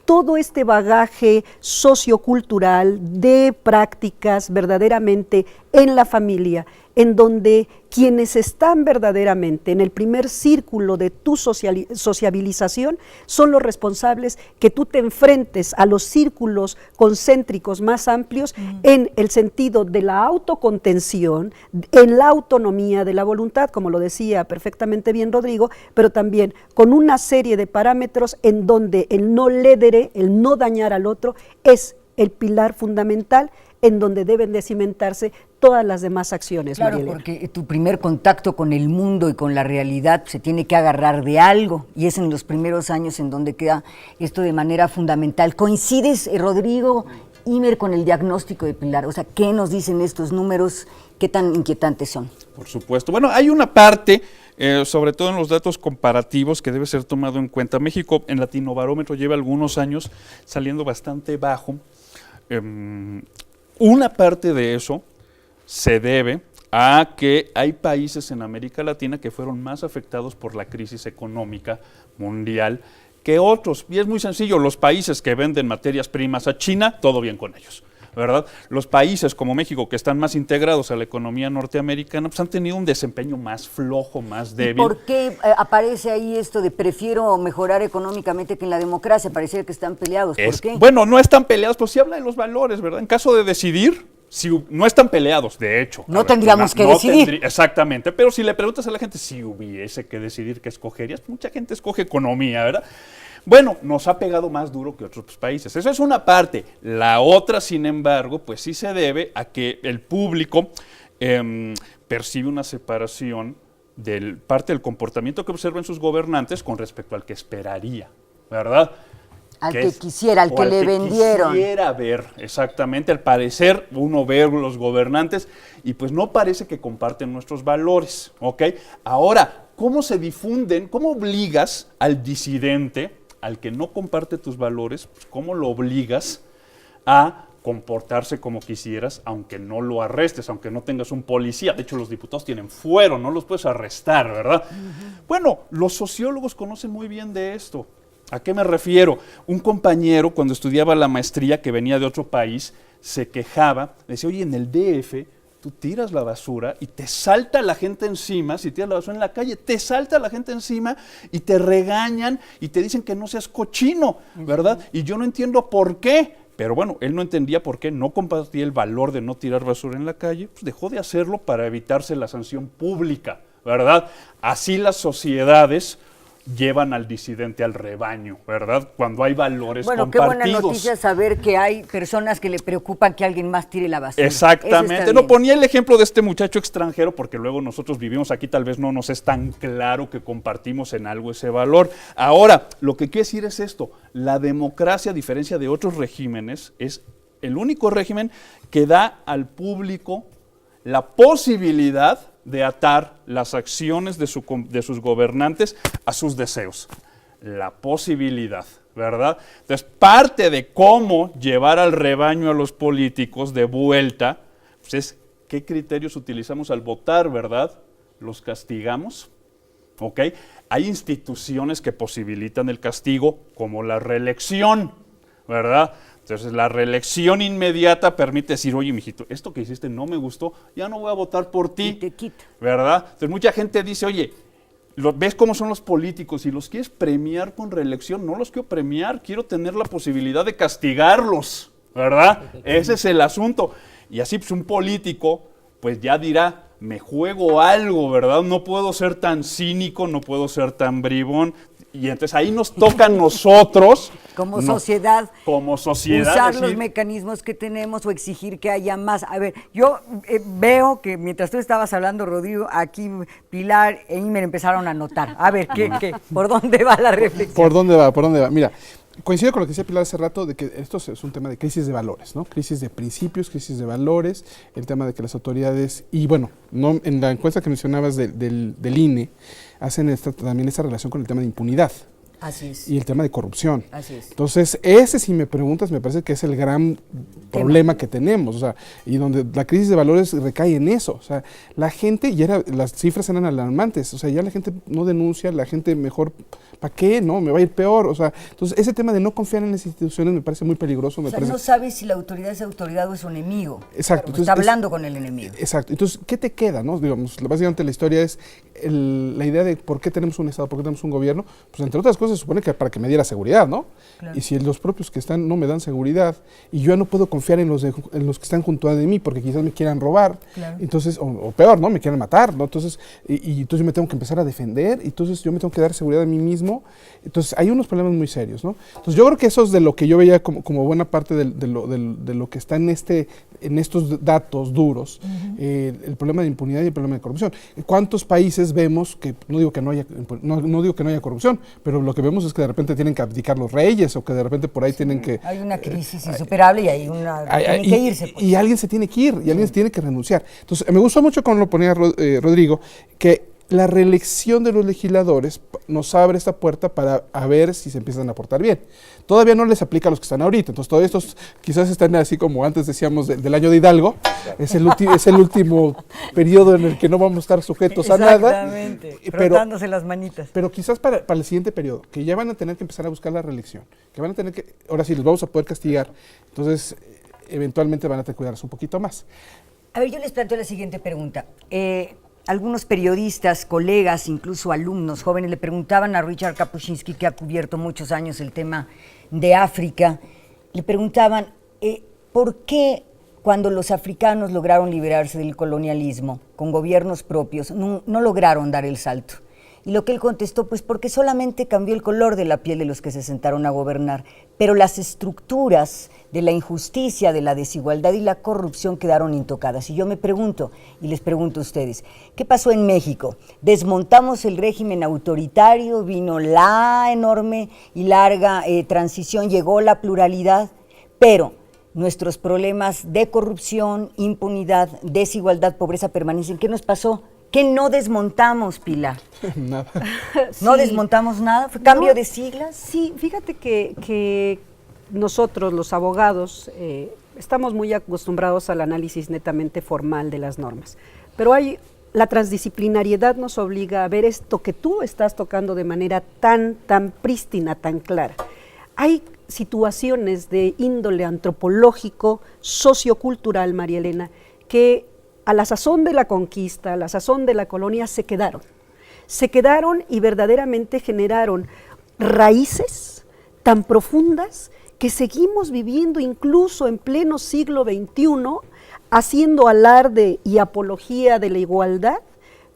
todo este bagaje sociocultural de prácticas verdaderamente en la familia, en donde quienes están verdaderamente en el primer círculo de tu sociabilización son los responsables que tú te enfrentes a los círculos concéntricos más amplios en el sentido de la autocontención, en la autonomía de la voluntad, como lo decía perfectamente bien Rodrigo, pero también con una serie de parámetros en donde el no ledere, el no dañar al otro, es el pilar fundamental en donde deben de cimentarse todas las demás acciones. Claro, porque tu primer contacto con el mundo y con la realidad se tiene que agarrar de algo, y es en los primeros años en donde queda esto de manera fundamental. ¿Coincides, Rodrigo, Imer, con el diagnóstico de Pilar? O sea, ¿qué nos dicen estos números? ¿Qué tan inquietantes son? Por supuesto. Bueno, hay una parte, sobre todo en los datos comparativos, que debe ser tomado en cuenta. México en Latinobarómetro lleva algunos años saliendo bastante bajo. Una parte de eso se debe a que hay países en América Latina que fueron más afectados por la crisis económica mundial que otros. Y es muy sencillo, los países que venden materias primas a China, todo bien con ellos, ¿verdad? Los países como México, que están más integrados a la economía norteamericana, pues han tenido un desempeño más flojo, más débil. ¿Por qué aparece ahí esto de prefiero mejorar económicamente que en la democracia? Pareciera que están peleados. ¿Por qué? Bueno, no están peleados, pues sí habla de los valores, ¿verdad? En caso de decidir, si no están peleados, de hecho. No tendríamos que decidir. Exactamente, pero si le preguntas a la gente si hubiese que decidir qué escogerías, mucha gente escoge economía, ¿verdad? Bueno, nos ha pegado más duro que otros países. Eso es una parte. La otra, sin embargo, pues sí se debe a que el público percibe una separación del parte del comportamiento que observan sus gobernantes con respecto al que esperaría, ¿verdad? Al que quisiera, al que le vendieron. Quisiera ver, exactamente. Al parecer, uno ve los gobernantes y pues no parece que comparten nuestros valores, ¿ok? Ahora, ¿cómo se difunden? ¿Cómo obligas al disidente, al que no comparte tus valores, pues cómo lo obligas a comportarse como quisieras, aunque no lo arrestes, aunque no tengas un policía? De hecho, los diputados tienen fuero, no los puedes arrestar, ¿verdad? Bueno, los sociólogos conocen muy bien de esto. ¿A qué me refiero? Un compañero, cuando estudiaba la maestría, que venía de otro país, se quejaba, decía, oye, en el DF tú tiras la basura y te salta la gente encima. Si tiras la basura en la calle, te salta la gente encima y te regañan y te dicen que no seas cochino, ¿verdad? Y yo no entiendo por qué. Pero bueno, él no entendía por qué, no compartía el valor de no tirar basura en la calle, pues dejó de hacerlo para evitarse la sanción pública, ¿verdad? Así las sociedades llevan al disidente al rebaño, ¿verdad? Cuando hay valores bueno, compartidos. Qué buena noticia saber que hay personas que le preocupan que alguien más tire la basura. Exactamente. No, ponía el ejemplo de este muchacho extranjero porque luego nosotros vivimos aquí, tal vez no nos es tan claro que compartimos en algo ese valor. Ahora, lo que quiero decir es esto, la democracia, a diferencia de otros regímenes, es el único régimen que da al público la posibilidad de atar las acciones de sus gobernantes a sus deseos. La posibilidad, ¿verdad? Entonces, parte de cómo llevar al rebaño a los políticos de vuelta, pues es qué criterios utilizamos al votar, ¿verdad? ¿Los castigamos? ¿Ok? Hay instituciones que posibilitan el castigo, como la reelección, ¿verdad? Entonces, la reelección inmediata permite decir, oye, mijito, esto que hiciste no me gustó, ya no voy a votar por ti, y te quita. ¿verdad? Entonces, mucha gente dice, oye, ¿ves cómo son los políticos? Si los quieres premiar con reelección, no los quiero premiar, quiero tener la posibilidad de castigarlos, ¿verdad? Ese es el asunto. Y así, pues, un político, pues ya dirá, me juego algo, ¿verdad? No puedo ser tan cínico, no puedo ser tan bribón. Y entonces ahí nos toca a nosotros, como sociedad, usar decir, los mecanismos que tenemos o exigir que haya más. A ver, yo veo que mientras tú estabas hablando, Rodrigo, aquí Pilar e Imer empezaron a notar. A ver, ¿por dónde va la reflexión? ¿Por dónde va? Mira, coincido con lo que decía Pilar hace rato, de que esto es un tema de crisis de valores, ¿no? Crisis de principios, crisis de valores, el tema de que las autoridades, y bueno, no, en la encuesta que mencionabas del INE, hacen también esta relación con el tema de impunidad. Así es. Y el tema de corrupción. Así es. Entonces, ese, si me preguntas, me parece que es el gran problema que tenemos, o sea, y donde la crisis de valores recae en eso, o sea, la gente, las cifras eran alarmantes, o sea, ya la gente no denuncia, la gente mejor, ¿para qué? No, me va a ir peor, o sea, entonces ese tema de no confiar en las instituciones me parece muy peligroso. No sabes si la autoridad es autoridad o es un enemigo. Exacto. Entonces, está hablando con el enemigo. Exacto. Entonces, ¿qué te queda? ¿No? Digamos, básicamente la historia es la idea de por qué tenemos un Estado, por qué tenemos un gobierno, pues entre otras cosas se supone que para que me diera seguridad, ¿no? Claro. Y si los propios que están no me dan seguridad y yo ya no puedo confiar en los que están junto a mí porque quizás me quieran robar, claro. Entonces, o peor, ¿no? Me quieran matar, ¿no? Entonces, y entonces yo me tengo que empezar a defender, y entonces yo me tengo que dar seguridad a mí mismo. Entonces, hay unos problemas muy serios, ¿no? Entonces, yo creo que eso es de lo que yo veía como buena parte de lo que está en estos datos duros, el problema de impunidad y el problema de corrupción. ¿Cuántos países vemos que, no digo que no haya corrupción, pero lo que vemos es que de repente tienen que abdicar los reyes, o que de repente por ahí tienen que... Hay una crisis insuperable y hay tiene que irse. Pues. Y alguien se tiene que ir, y alguien se tiene que renunciar. Entonces, me gustó mucho cuando lo ponía Rodrigo, que la reelección de los legisladores nos abre esta puerta para ver si se empiezan a portar bien. Todavía no les aplica a los que están ahorita, entonces todavía estos quizás están así como antes decíamos del año de Hidalgo, es el último periodo en el que no vamos a estar sujetos a nada. Exactamente, frotándose las manitas. Pero quizás para el siguiente periodo, que ya van a tener que empezar a buscar la reelección, que van a tener que, ahora sí, los vamos a poder castigar, entonces eventualmente van a tener que cuidarse un poquito más. A ver, yo les planteo la siguiente pregunta. Algunos periodistas, colegas, incluso alumnos jóvenes le preguntaban a Richard Kapuscinski, que ha cubierto muchos años el tema de África, le preguntaban ¿por qué cuando los africanos lograron liberarse del colonialismo con gobiernos propios no lograron dar el salto? Y lo que él contestó, pues porque solamente cambió el color de la piel de los que se sentaron a gobernar, pero las estructuras de la injusticia, de la desigualdad y la corrupción quedaron intocadas. Y yo me pregunto, y les pregunto a ustedes, ¿qué pasó en México? Desmontamos el régimen autoritario, vino la enorme y larga transición, llegó la pluralidad, pero nuestros problemas de corrupción, impunidad, desigualdad, pobreza permanecen. ¿Qué nos pasó? ¿Qué no desmontamos, Pilar? Nada. ¿No desmontamos nada? ¿Fue cambio de siglas? Sí, fíjate que nosotros, los abogados, estamos muy acostumbrados al análisis netamente formal de las normas, pero la transdisciplinariedad nos obliga a ver esto que tú estás tocando de manera tan prístina, tan clara. Hay situaciones de índole antropológico, sociocultural, María Elena, que a la sazón de la conquista, a la sazón de la colonia, se quedaron y verdaderamente generaron raíces tan profundas que seguimos viviendo incluso en pleno siglo XXI, haciendo alarde y apología de la igualdad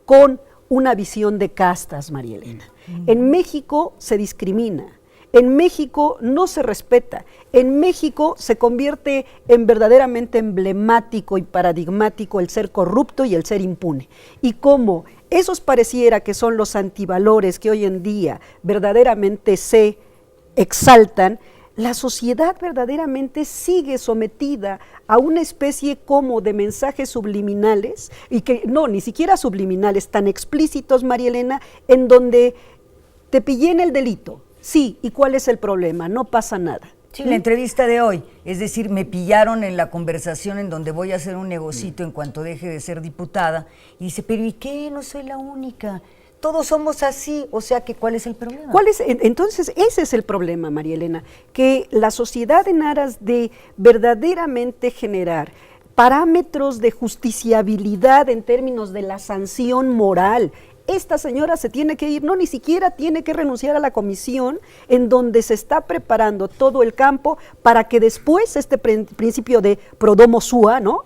con una visión de castas, María Elena. En México se discrimina. En México no se respeta, en México se convierte en verdaderamente emblemático y paradigmático el ser corrupto y el ser impune. Y como esos pareciera que son los antivalores que hoy en día verdaderamente se exaltan, la sociedad verdaderamente sigue sometida a una especie como de mensajes subliminales, y que no, ni siquiera subliminales, tan explícitos, María Elena, en donde te pillé en el delito. Sí, ¿y cuál es el problema? No pasa nada. Sí, la entrevista de hoy, es decir, me pillaron en la conversación en donde voy a hacer un negocito en cuanto deje de ser diputada, y dice, pero ¿y qué? No soy la única. Todos somos así, o sea, que ¿cuál es el problema? Entonces, ese es el problema, María Elena, que la sociedad en aras de verdaderamente generar parámetros de justiciabilidad en términos de la sanción moral. Esta señora se tiene que ir, no, ni siquiera tiene que renunciar a la comisión en donde se está preparando todo el campo para que después este principio de pro domo sua, ¿no?,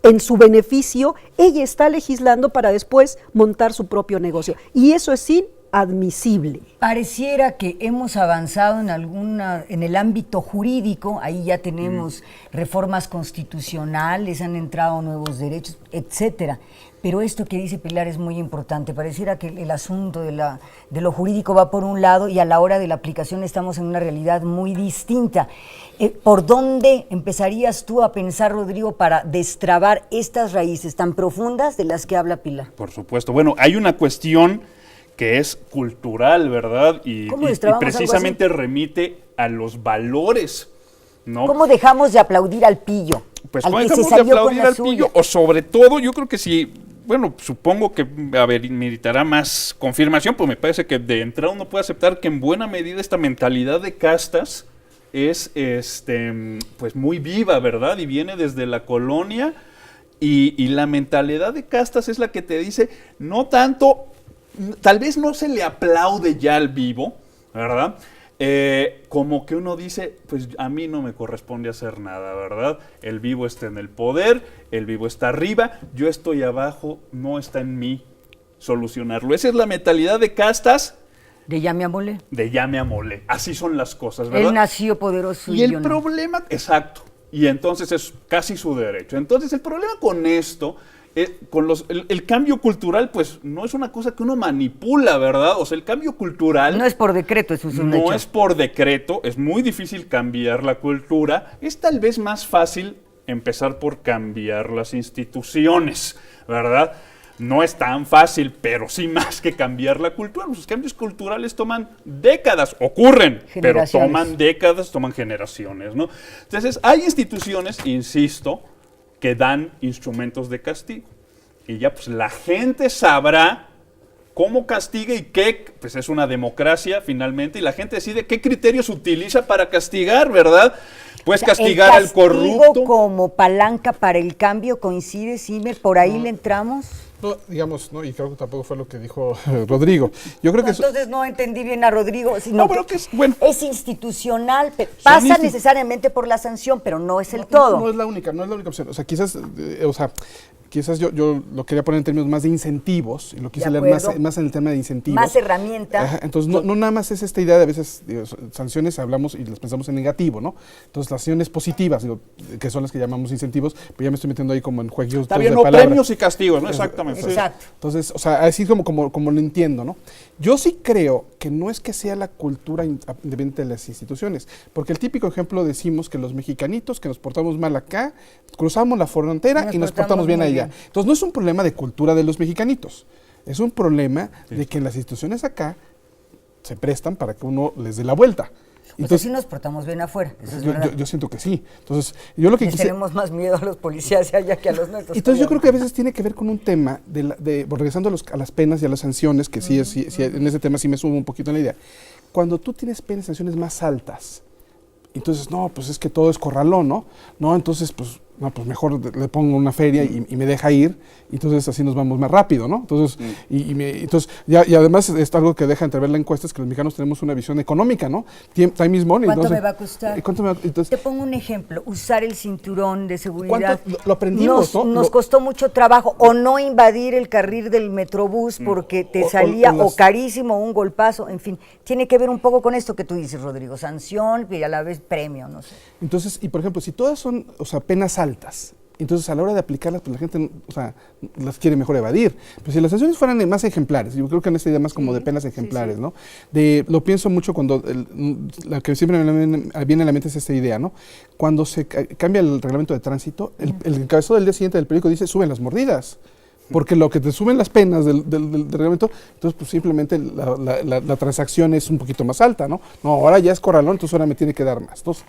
en su beneficio, ella está legislando para después montar su propio negocio. Y eso es inadmisible. Pareciera que hemos avanzado en el ámbito jurídico, ahí ya tenemos reformas constitucionales, han entrado nuevos derechos, etcétera. Pero esto que dice Pilar es muy importante. Pareciera que el asunto de lo jurídico va por un lado y a la hora de la aplicación estamos en una realidad muy distinta. ¿Por dónde empezarías tú a pensar, Rodrigo, para destrabar estas raíces tan profundas de las que habla Pilar? Por supuesto. Bueno, hay una cuestión que es cultural, ¿verdad? Y precisamente remite a los valores, ¿no? ¿Cómo dejamos de aplaudir al pillo? Pues ¿cómo dejamos de aplaudir al pillo? O sobre todo, yo creo que sí, bueno, supongo que, necesitará más confirmación, pues me parece que de entrada uno puede aceptar que en buena medida esta mentalidad de castas es pues muy viva, ¿verdad? Y viene desde la colonia, y la mentalidad de castas es la que te dice, no tanto, tal vez no se le aplaude ya al vivo, ¿verdad? Como que uno dice, pues a mí no me corresponde hacer nada, ¿verdad? El vivo está en el poder, el vivo está arriba, yo estoy abajo, no está en mí solucionarlo. Esa es la mentalidad de castas. De llame a mole. De llame a mole. Así son las cosas, ¿verdad? Él nació poderoso y el problema, exacto, y entonces es casi su derecho. Entonces el problema con esto, el cambio cultural, pues no es una cosa que uno manipula, ¿verdad? O sea, el cambio cultural... No es por decreto, eso es un hecho. No es por decreto, es muy difícil cambiar la cultura. Es tal vez más fácil empezar por cambiar las instituciones, ¿verdad? No es tan fácil, pero sí más que cambiar la cultura. Los cambios culturales toman décadas, ocurren, pero toman décadas, toman generaciones, ¿no? Entonces, hay instituciones, insisto, que dan instrumentos de castigo. Y ya pues la gente sabrá cómo castiga y qué, pues es una democracia finalmente, y la gente decide qué criterios utiliza para castigar, ¿verdad? Puedes castigar al corrupto. Como palanca para el cambio, ¿coincide, Simer? ¿Por ahí le entramos? No, digamos, no, y creo que tampoco fue lo que dijo Rodrigo. Yo creo que entonces no entendí bien a Rodrigo, sino pero que es, bueno, es institucional, pasa necesariamente por la sanción, pero no es el todo. No es la única opción. O sea, quizás yo lo quería poner en términos más de incentivos, y lo quise leer más en el tema de incentivos. Más herramientas. Ajá, entonces, no nada más es esta idea de a veces, sanciones hablamos y las pensamos en negativo, ¿no? Entonces, las acciones positivas, que son las que llamamos incentivos, pues ya me estoy metiendo ahí como en jueguitos de palabras. Está bien, premios y castigos, ¿no? Exactamente. Exacto. Entonces, o sea, así como lo entiendo, ¿no? Yo sí creo que no es que sea la cultura independiente de las instituciones, porque el típico ejemplo decimos que los mexicanitos que nos portamos mal acá, cruzamos la frontera y nos portamos bien allá. Entonces no es un problema de cultura de los mexicanitos, es un problema de que las instituciones acá se prestan para que uno les dé la vuelta. Entonces sí nos portamos bien afuera, eso es yo siento que sí. Entonces, yo lo que tenemos más miedo a los policías allá que a los nuestros. Entonces yo creo que a veces tiene que ver con un tema regresando a las penas y a las sanciones, que sí, en ese tema sí me subo un poquito en la idea. Cuando tú tienes penas y sanciones más altas, entonces no, pues es que todo es corralón, ¿no? No, entonces pues no, pues mejor le pongo una feria y me deja ir, y entonces así nos vamos más rápido, ¿no? Entonces, entonces y además es algo que deja entrever la encuesta, es que los mexicanos tenemos una visión económica, ¿no? Time is money. ¿Cuánto entonces, me va a costar? Entonces, te pongo un ejemplo, usar el cinturón de seguridad. Lo aprendimos, ¿no? Nos costó mucho trabajo, o no invadir el carril del Metrobús porque te salía o carísimo, un golpazo, en fin. Tiene que ver un poco con esto que tú dices, Rodrigo, sanción y a la vez premio, no sé. Entonces, y por ejemplo, si todas son, o sea, penas altas, entonces a la hora de aplicarlas, pues la gente, o sea, las quiere mejor evadir. Pero si las sanciones fueran más ejemplares, yo creo que en esta idea más como de penas ejemplares, ¿no? Lo pienso mucho cuando, la que siempre me viene a la mente es esta idea, ¿no? Cuando se cambia el reglamento de tránsito, el encabezado del día siguiente del periódico dice, suben las mordidas. Porque lo que te suben las penas del reglamento, entonces pues simplemente la transacción es un poquito más alta, ¿no? No, ahora ya es corralón, entonces ahora me tiene que dar más. Entonces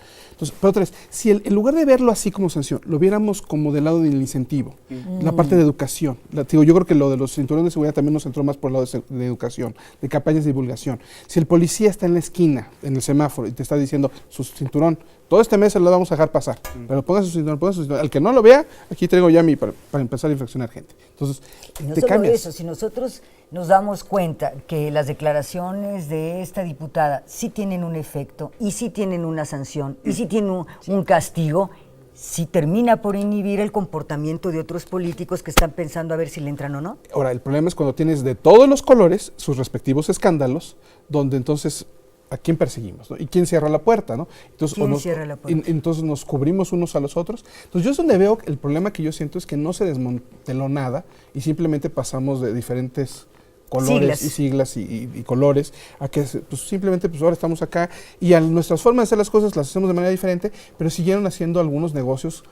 pero otra vez, si en lugar de verlo así como sanción, lo viéramos como del lado del incentivo, la parte de educación. Yo creo que lo de los cinturones de seguridad también nos entró más por el lado de educación, de campañas de divulgación. Si el policía está en la esquina, en el semáforo, y te está diciendo, su cinturón, todo este mes se lo vamos a dejar pasar, pero ponga su cinturón, al que no lo vea, aquí traigo ya para empezar a infraccionar gente. Entonces, y no solo eso, si nosotros nos damos cuenta que las declaraciones de esta diputada sí tienen un efecto, y sí tienen una sanción, y sí tienen un castigo, sí termina por inhibir el comportamiento de otros políticos que están pensando a ver si le entran o no. Ahora, el problema es cuando tienes de todos los colores sus respectivos escándalos, donde entonces ¿a quién perseguimos? ¿No? ¿Y quién cierra la puerta? ¿No? Entonces, cierra la puerta? Entonces nos cubrimos unos a los otros. Entonces yo es donde veo el problema que yo siento es que no se desmanteló nada y simplemente pasamos de diferentes colores siglas y colores a que pues, simplemente pues ahora estamos acá y a nuestras formas de hacer las cosas las hacemos de manera diferente, pero siguieron haciendo algunos negocios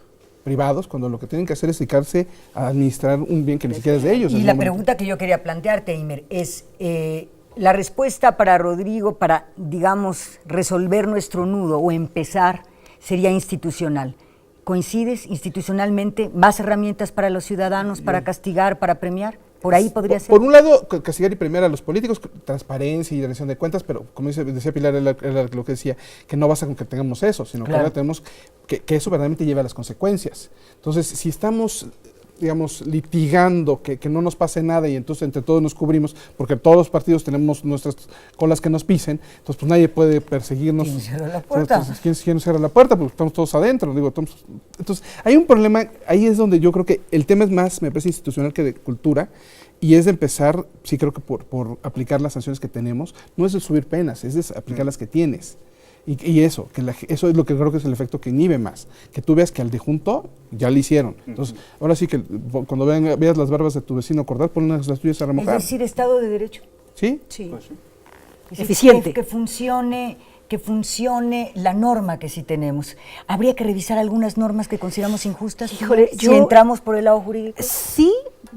privados cuando lo que tienen que hacer es dedicarse a administrar un bien que ni siquiera es de ellos. Y la pregunta que yo quería plantearte, Imer, es la respuesta para Rodrigo, para, digamos, resolver nuestro nudo o empezar, sería institucional. ¿Coincides institucionalmente? ¿Más herramientas para los ciudadanos, para castigar, para premiar? ¿Por ahí podría ser? Por un lado, castigar y premiar a los políticos, transparencia y rendición de cuentas, pero como decía Pilar, era lo que decía, que no basta con que tengamos eso, sino que ahora tenemos que eso verdaderamente lleve a las consecuencias. Entonces, si estamos, digamos, litigando que no nos pase nada y entonces entre todos nos cubrimos, porque todos los partidos tenemos nuestras colas que nos pisen, entonces pues nadie puede perseguirnos. ¿Quién cierra la puerta? Entonces, ¿quién cierra la puerta? Porque estamos todos adentro. Entonces, hay un problema, ahí es donde yo creo que el tema es más, me parece, institucional que de cultura, y es de empezar, sí creo que por aplicar las sanciones que tenemos, no es de subir penas, es de aplicar las que tienes. Y eso es lo que creo que es el efecto que inhibe más, que tú veas que al de junto ya lo hicieron. Entonces, ahora sí que cuando veas las barbas de tu vecino cortar, pon las tuyas a remojar. Es decir, Estado de Derecho. ¿Sí? Sí. Pues sí. Es eficiente. Que funcione la norma que sí tenemos. ¿Habría que revisar algunas normas que consideramos injustas? Híjole, si entramos por el lado jurídico. Sí,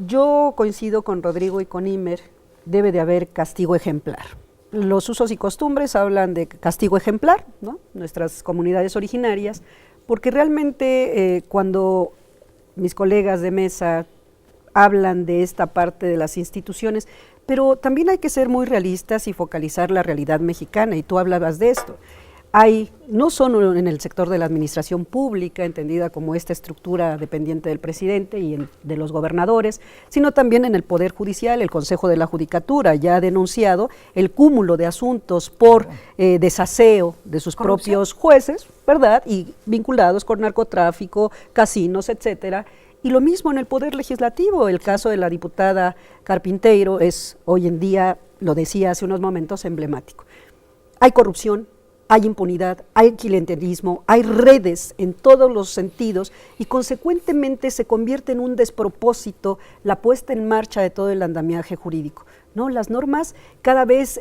yo coincido con Rodrigo y con Imer, debe de haber castigo ejemplar. Los usos y costumbres hablan de castigo ejemplar, ¿no? Nuestras comunidades originarias, porque realmente cuando mis colegas de mesa hablan de esta parte de las instituciones, pero también hay que ser muy realistas y focalizar la realidad mexicana, y tú hablabas de esto. Hay, no solo en el sector de la administración pública, entendida como esta estructura dependiente del presidente y de los gobernadores, sino también en el Poder Judicial. El Consejo de la Judicatura ya ha denunciado el cúmulo de asuntos por desaseo de sus propios jueces, ¿verdad? Y vinculados con narcotráfico, casinos, etcétera. Y lo mismo en el Poder Legislativo. El caso de la diputada Carpinteiro es hoy en día, lo decía hace unos momentos, emblemático. Hay corrupción, hay impunidad, hay clientelismo, hay redes en todos los sentidos y consecuentemente se convierte en un despropósito la puesta en marcha de todo el andamiaje jurídico, ¿no? Las normas cada vez,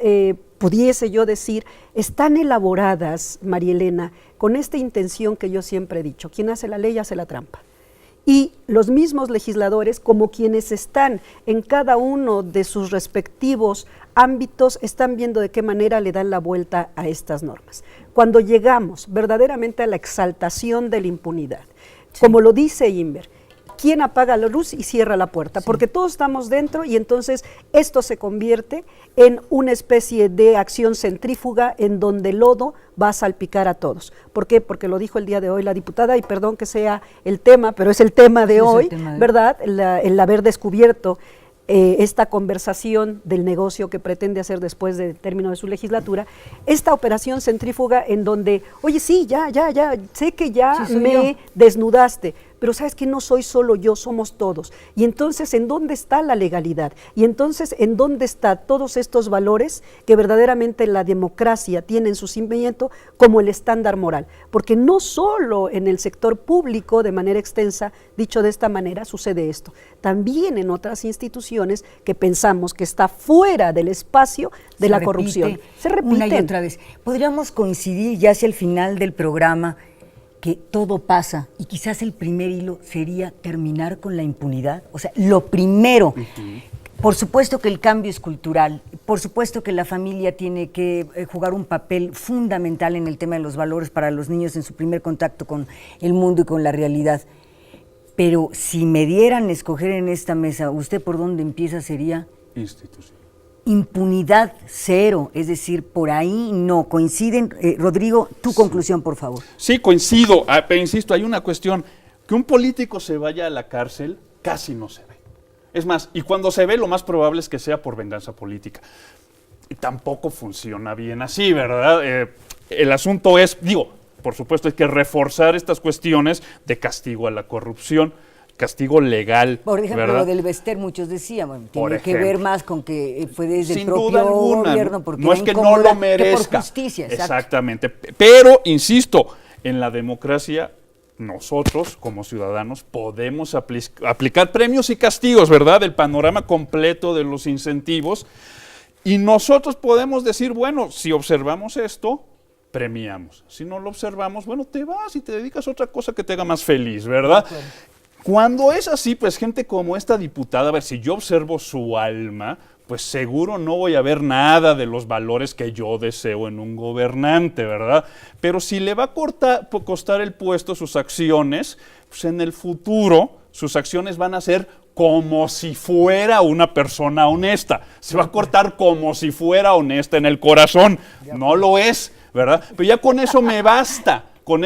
pudiese yo decir, están elaboradas, María Elena, con esta intención que yo siempre he dicho: quien hace la ley hace la trampa. Y los mismos legisladores, como quienes están en cada uno de sus respectivos ámbitos, están viendo de qué manera le dan la vuelta a estas normas. Cuando llegamos verdaderamente a la exaltación de la impunidad, como lo dice Imer, quién apaga la luz y cierra la puerta, porque todos estamos dentro y entonces esto se convierte en una especie de acción centrífuga en donde el lodo va a salpicar a todos. ¿Por qué? Porque lo dijo el día de hoy la diputada, y perdón que sea el tema, pero es el tema de hoy, ¿verdad? El haber descubierto esta conversación del negocio que pretende hacer después del término de su legislatura, esta operación centrífuga en donde, oye, sí, ya, sé que ya me desnudaste, pero sabes que no soy solo yo, somos todos. Y entonces, ¿en dónde está la legalidad? Y entonces, ¿en dónde están todos estos valores que verdaderamente la democracia tiene en su cimiento como el estándar moral? Porque no solo en el sector público, de manera extensa, dicho de esta manera, sucede esto. También en otras instituciones que pensamos que está fuera del espacio de la corrupción. Se repite una y otra vez. Podríamos coincidir ya hacia el final del programa que todo pasa, y quizás el primer hilo sería terminar con la impunidad. O sea, lo primero, por supuesto que el cambio es cultural, por supuesto que la familia tiene que jugar un papel fundamental en el tema de los valores para los niños en su primer contacto con el mundo y con la realidad. Pero si me dieran a escoger en esta mesa, ¿usted por dónde empieza? Sería institución. Impunidad cero, es decir, por ahí no coinciden. Rodrigo, tu conclusión, por favor. Sí, coincido, pero insisto, hay una cuestión, que un político se vaya a la cárcel casi no se ve. Es más, y cuando se ve, lo más probable es que sea por venganza política. Y tampoco funciona bien así, ¿verdad? El asunto es, por supuesto hay que reforzar estas cuestiones de castigo a la corrupción, castigo legal. Por ejemplo, ¿verdad? Lo del Bester, muchos decían, bueno, tiene ejemplo, que ver más con que fue desde sin el propio duda alguna, gobierno, porque no es que no lo merezca. Que por justicia, exactamente. Pero, insisto, en la democracia nosotros como ciudadanos podemos aplicar premios y castigos, ¿verdad? El panorama completo de los incentivos, y nosotros podemos decir, bueno, si observamos esto, premiamos. Si no lo observamos, bueno, te vas y te dedicas a otra cosa que te haga más feliz, ¿verdad? Cuando es así, pues gente como esta diputada, a ver, si yo observo su alma, pues seguro no voy a ver nada de los valores que yo deseo en un gobernante, ¿verdad? Pero si le va a costar el puesto sus acciones, pues en el futuro sus acciones van a ser como si fuera una persona honesta. Se va a cortar como si fuera honesta en el corazón. No lo es, ¿verdad? Pero ya con eso me basta. Con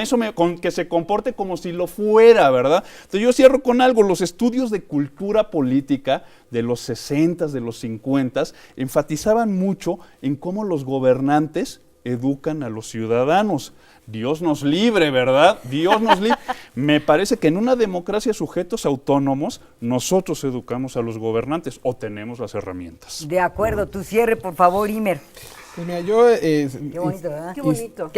que se comporte como si lo fuera, ¿verdad? Entonces yo cierro con algo. Los estudios de cultura política de los 60s, de los 50s, enfatizaban mucho en cómo los gobernantes educan a los ciudadanos. Dios nos libre, ¿verdad? Dios nos libre. Me parece que en una democracia sujetos autónomos, nosotros educamos a los gobernantes o tenemos las herramientas. De acuerdo, tu cierre, por favor, Imer. Pues mira, yo... qué bonito, ¿verdad? Qué bonito.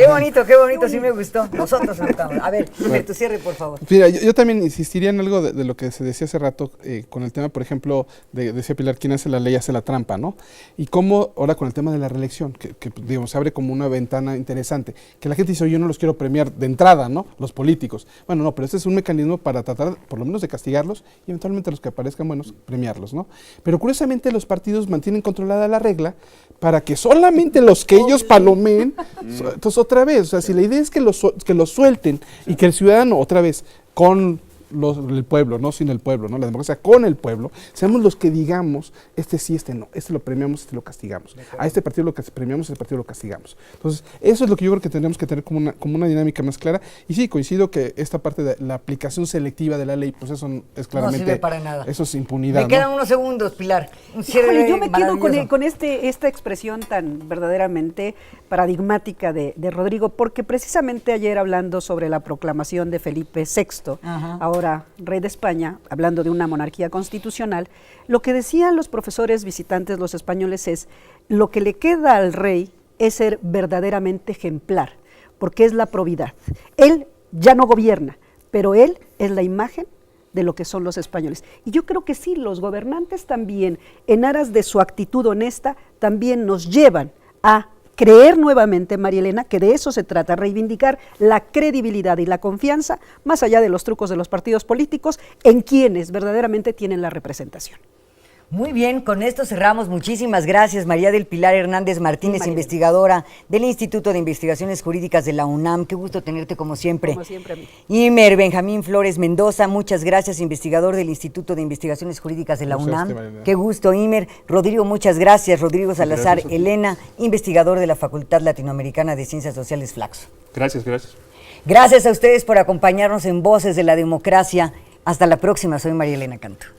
Qué bonito, sí me gustó. Nosotros educamos. A ver, Imer, tu cierre, por favor. Mira, yo también insistiría en algo de lo que se decía hace rato con el tema, por ejemplo, decía Pilar, quien hace la ley hace la trampa, ¿no? Y cómo ahora con el tema de la reelección, que digamos, se abre como una ventana interesante, que la gente dice, yo no los quiero premiar de entrada, ¿no? Los políticos. Bueno, no, pero este es un mecanismo para tratar, por lo menos, de castigarlos y eventualmente los que aparezcan buenos, premiarlos, ¿no? Pero curiosamente los partidos mantienen controlada la regla para que solamente los que ellos palomeen, entonces otra vez, o sea, si la idea es que los suelten y que el ciudadano, otra vez, con el pueblo, no sin el pueblo, ¿no? La democracia con el pueblo, seamos los que digamos, este sí, este no, este lo premiamos, este lo castigamos. A este partido lo premiamos, a este partido lo castigamos. Entonces, eso es lo que yo creo que tenemos que tener como una dinámica más clara. Y sí, coincido que esta parte de la aplicación selectiva de la ley, pues eso es claramente... No sirve para nada. Eso es impunidad. Me quedan unos segundos, Pilar. Un cierre. Híjole, yo me quedo con esta expresión tan verdaderamente paradigmática de Rodrigo, porque precisamente ayer, hablando sobre la proclamación de Felipe VI, ahora rey de España, hablando de una monarquía constitucional, lo que decían los profesores visitantes, los españoles, es lo que le queda al rey es ser verdaderamente ejemplar, porque es la probidad. Él ya no gobierna, pero él es la imagen de lo que son los españoles. Y yo creo que sí, los gobernantes también, en aras de su actitud honesta, también nos llevan a creer nuevamente, María Elena, que de eso se trata, reivindicar la credibilidad y la confianza, más allá de los trucos de los partidos políticos, en quienes verdaderamente tienen la representación. Muy bien, con esto cerramos. Muchísimas gracias, María del Pilar Hernández Martínez, María. investigadora del Instituto de Investigaciones Jurídicas de la UNAM. Qué gusto tenerte como siempre. Como siempre, amigo. Imer Benjamín Flores Mendoza, muchas gracias, investigador del Instituto de Investigaciones Jurídicas de la Gracias, UNAM. María. Qué gusto, Imer. Rodrigo, muchas gracias. Rodrigo Salazar Gracias a ti. Elena, investigador de la Facultad Latinoamericana de Ciencias Sociales Flaxo. Gracias. Gracias a ustedes por acompañarnos en Voces de la Democracia. Hasta la próxima, soy María Elena Canto.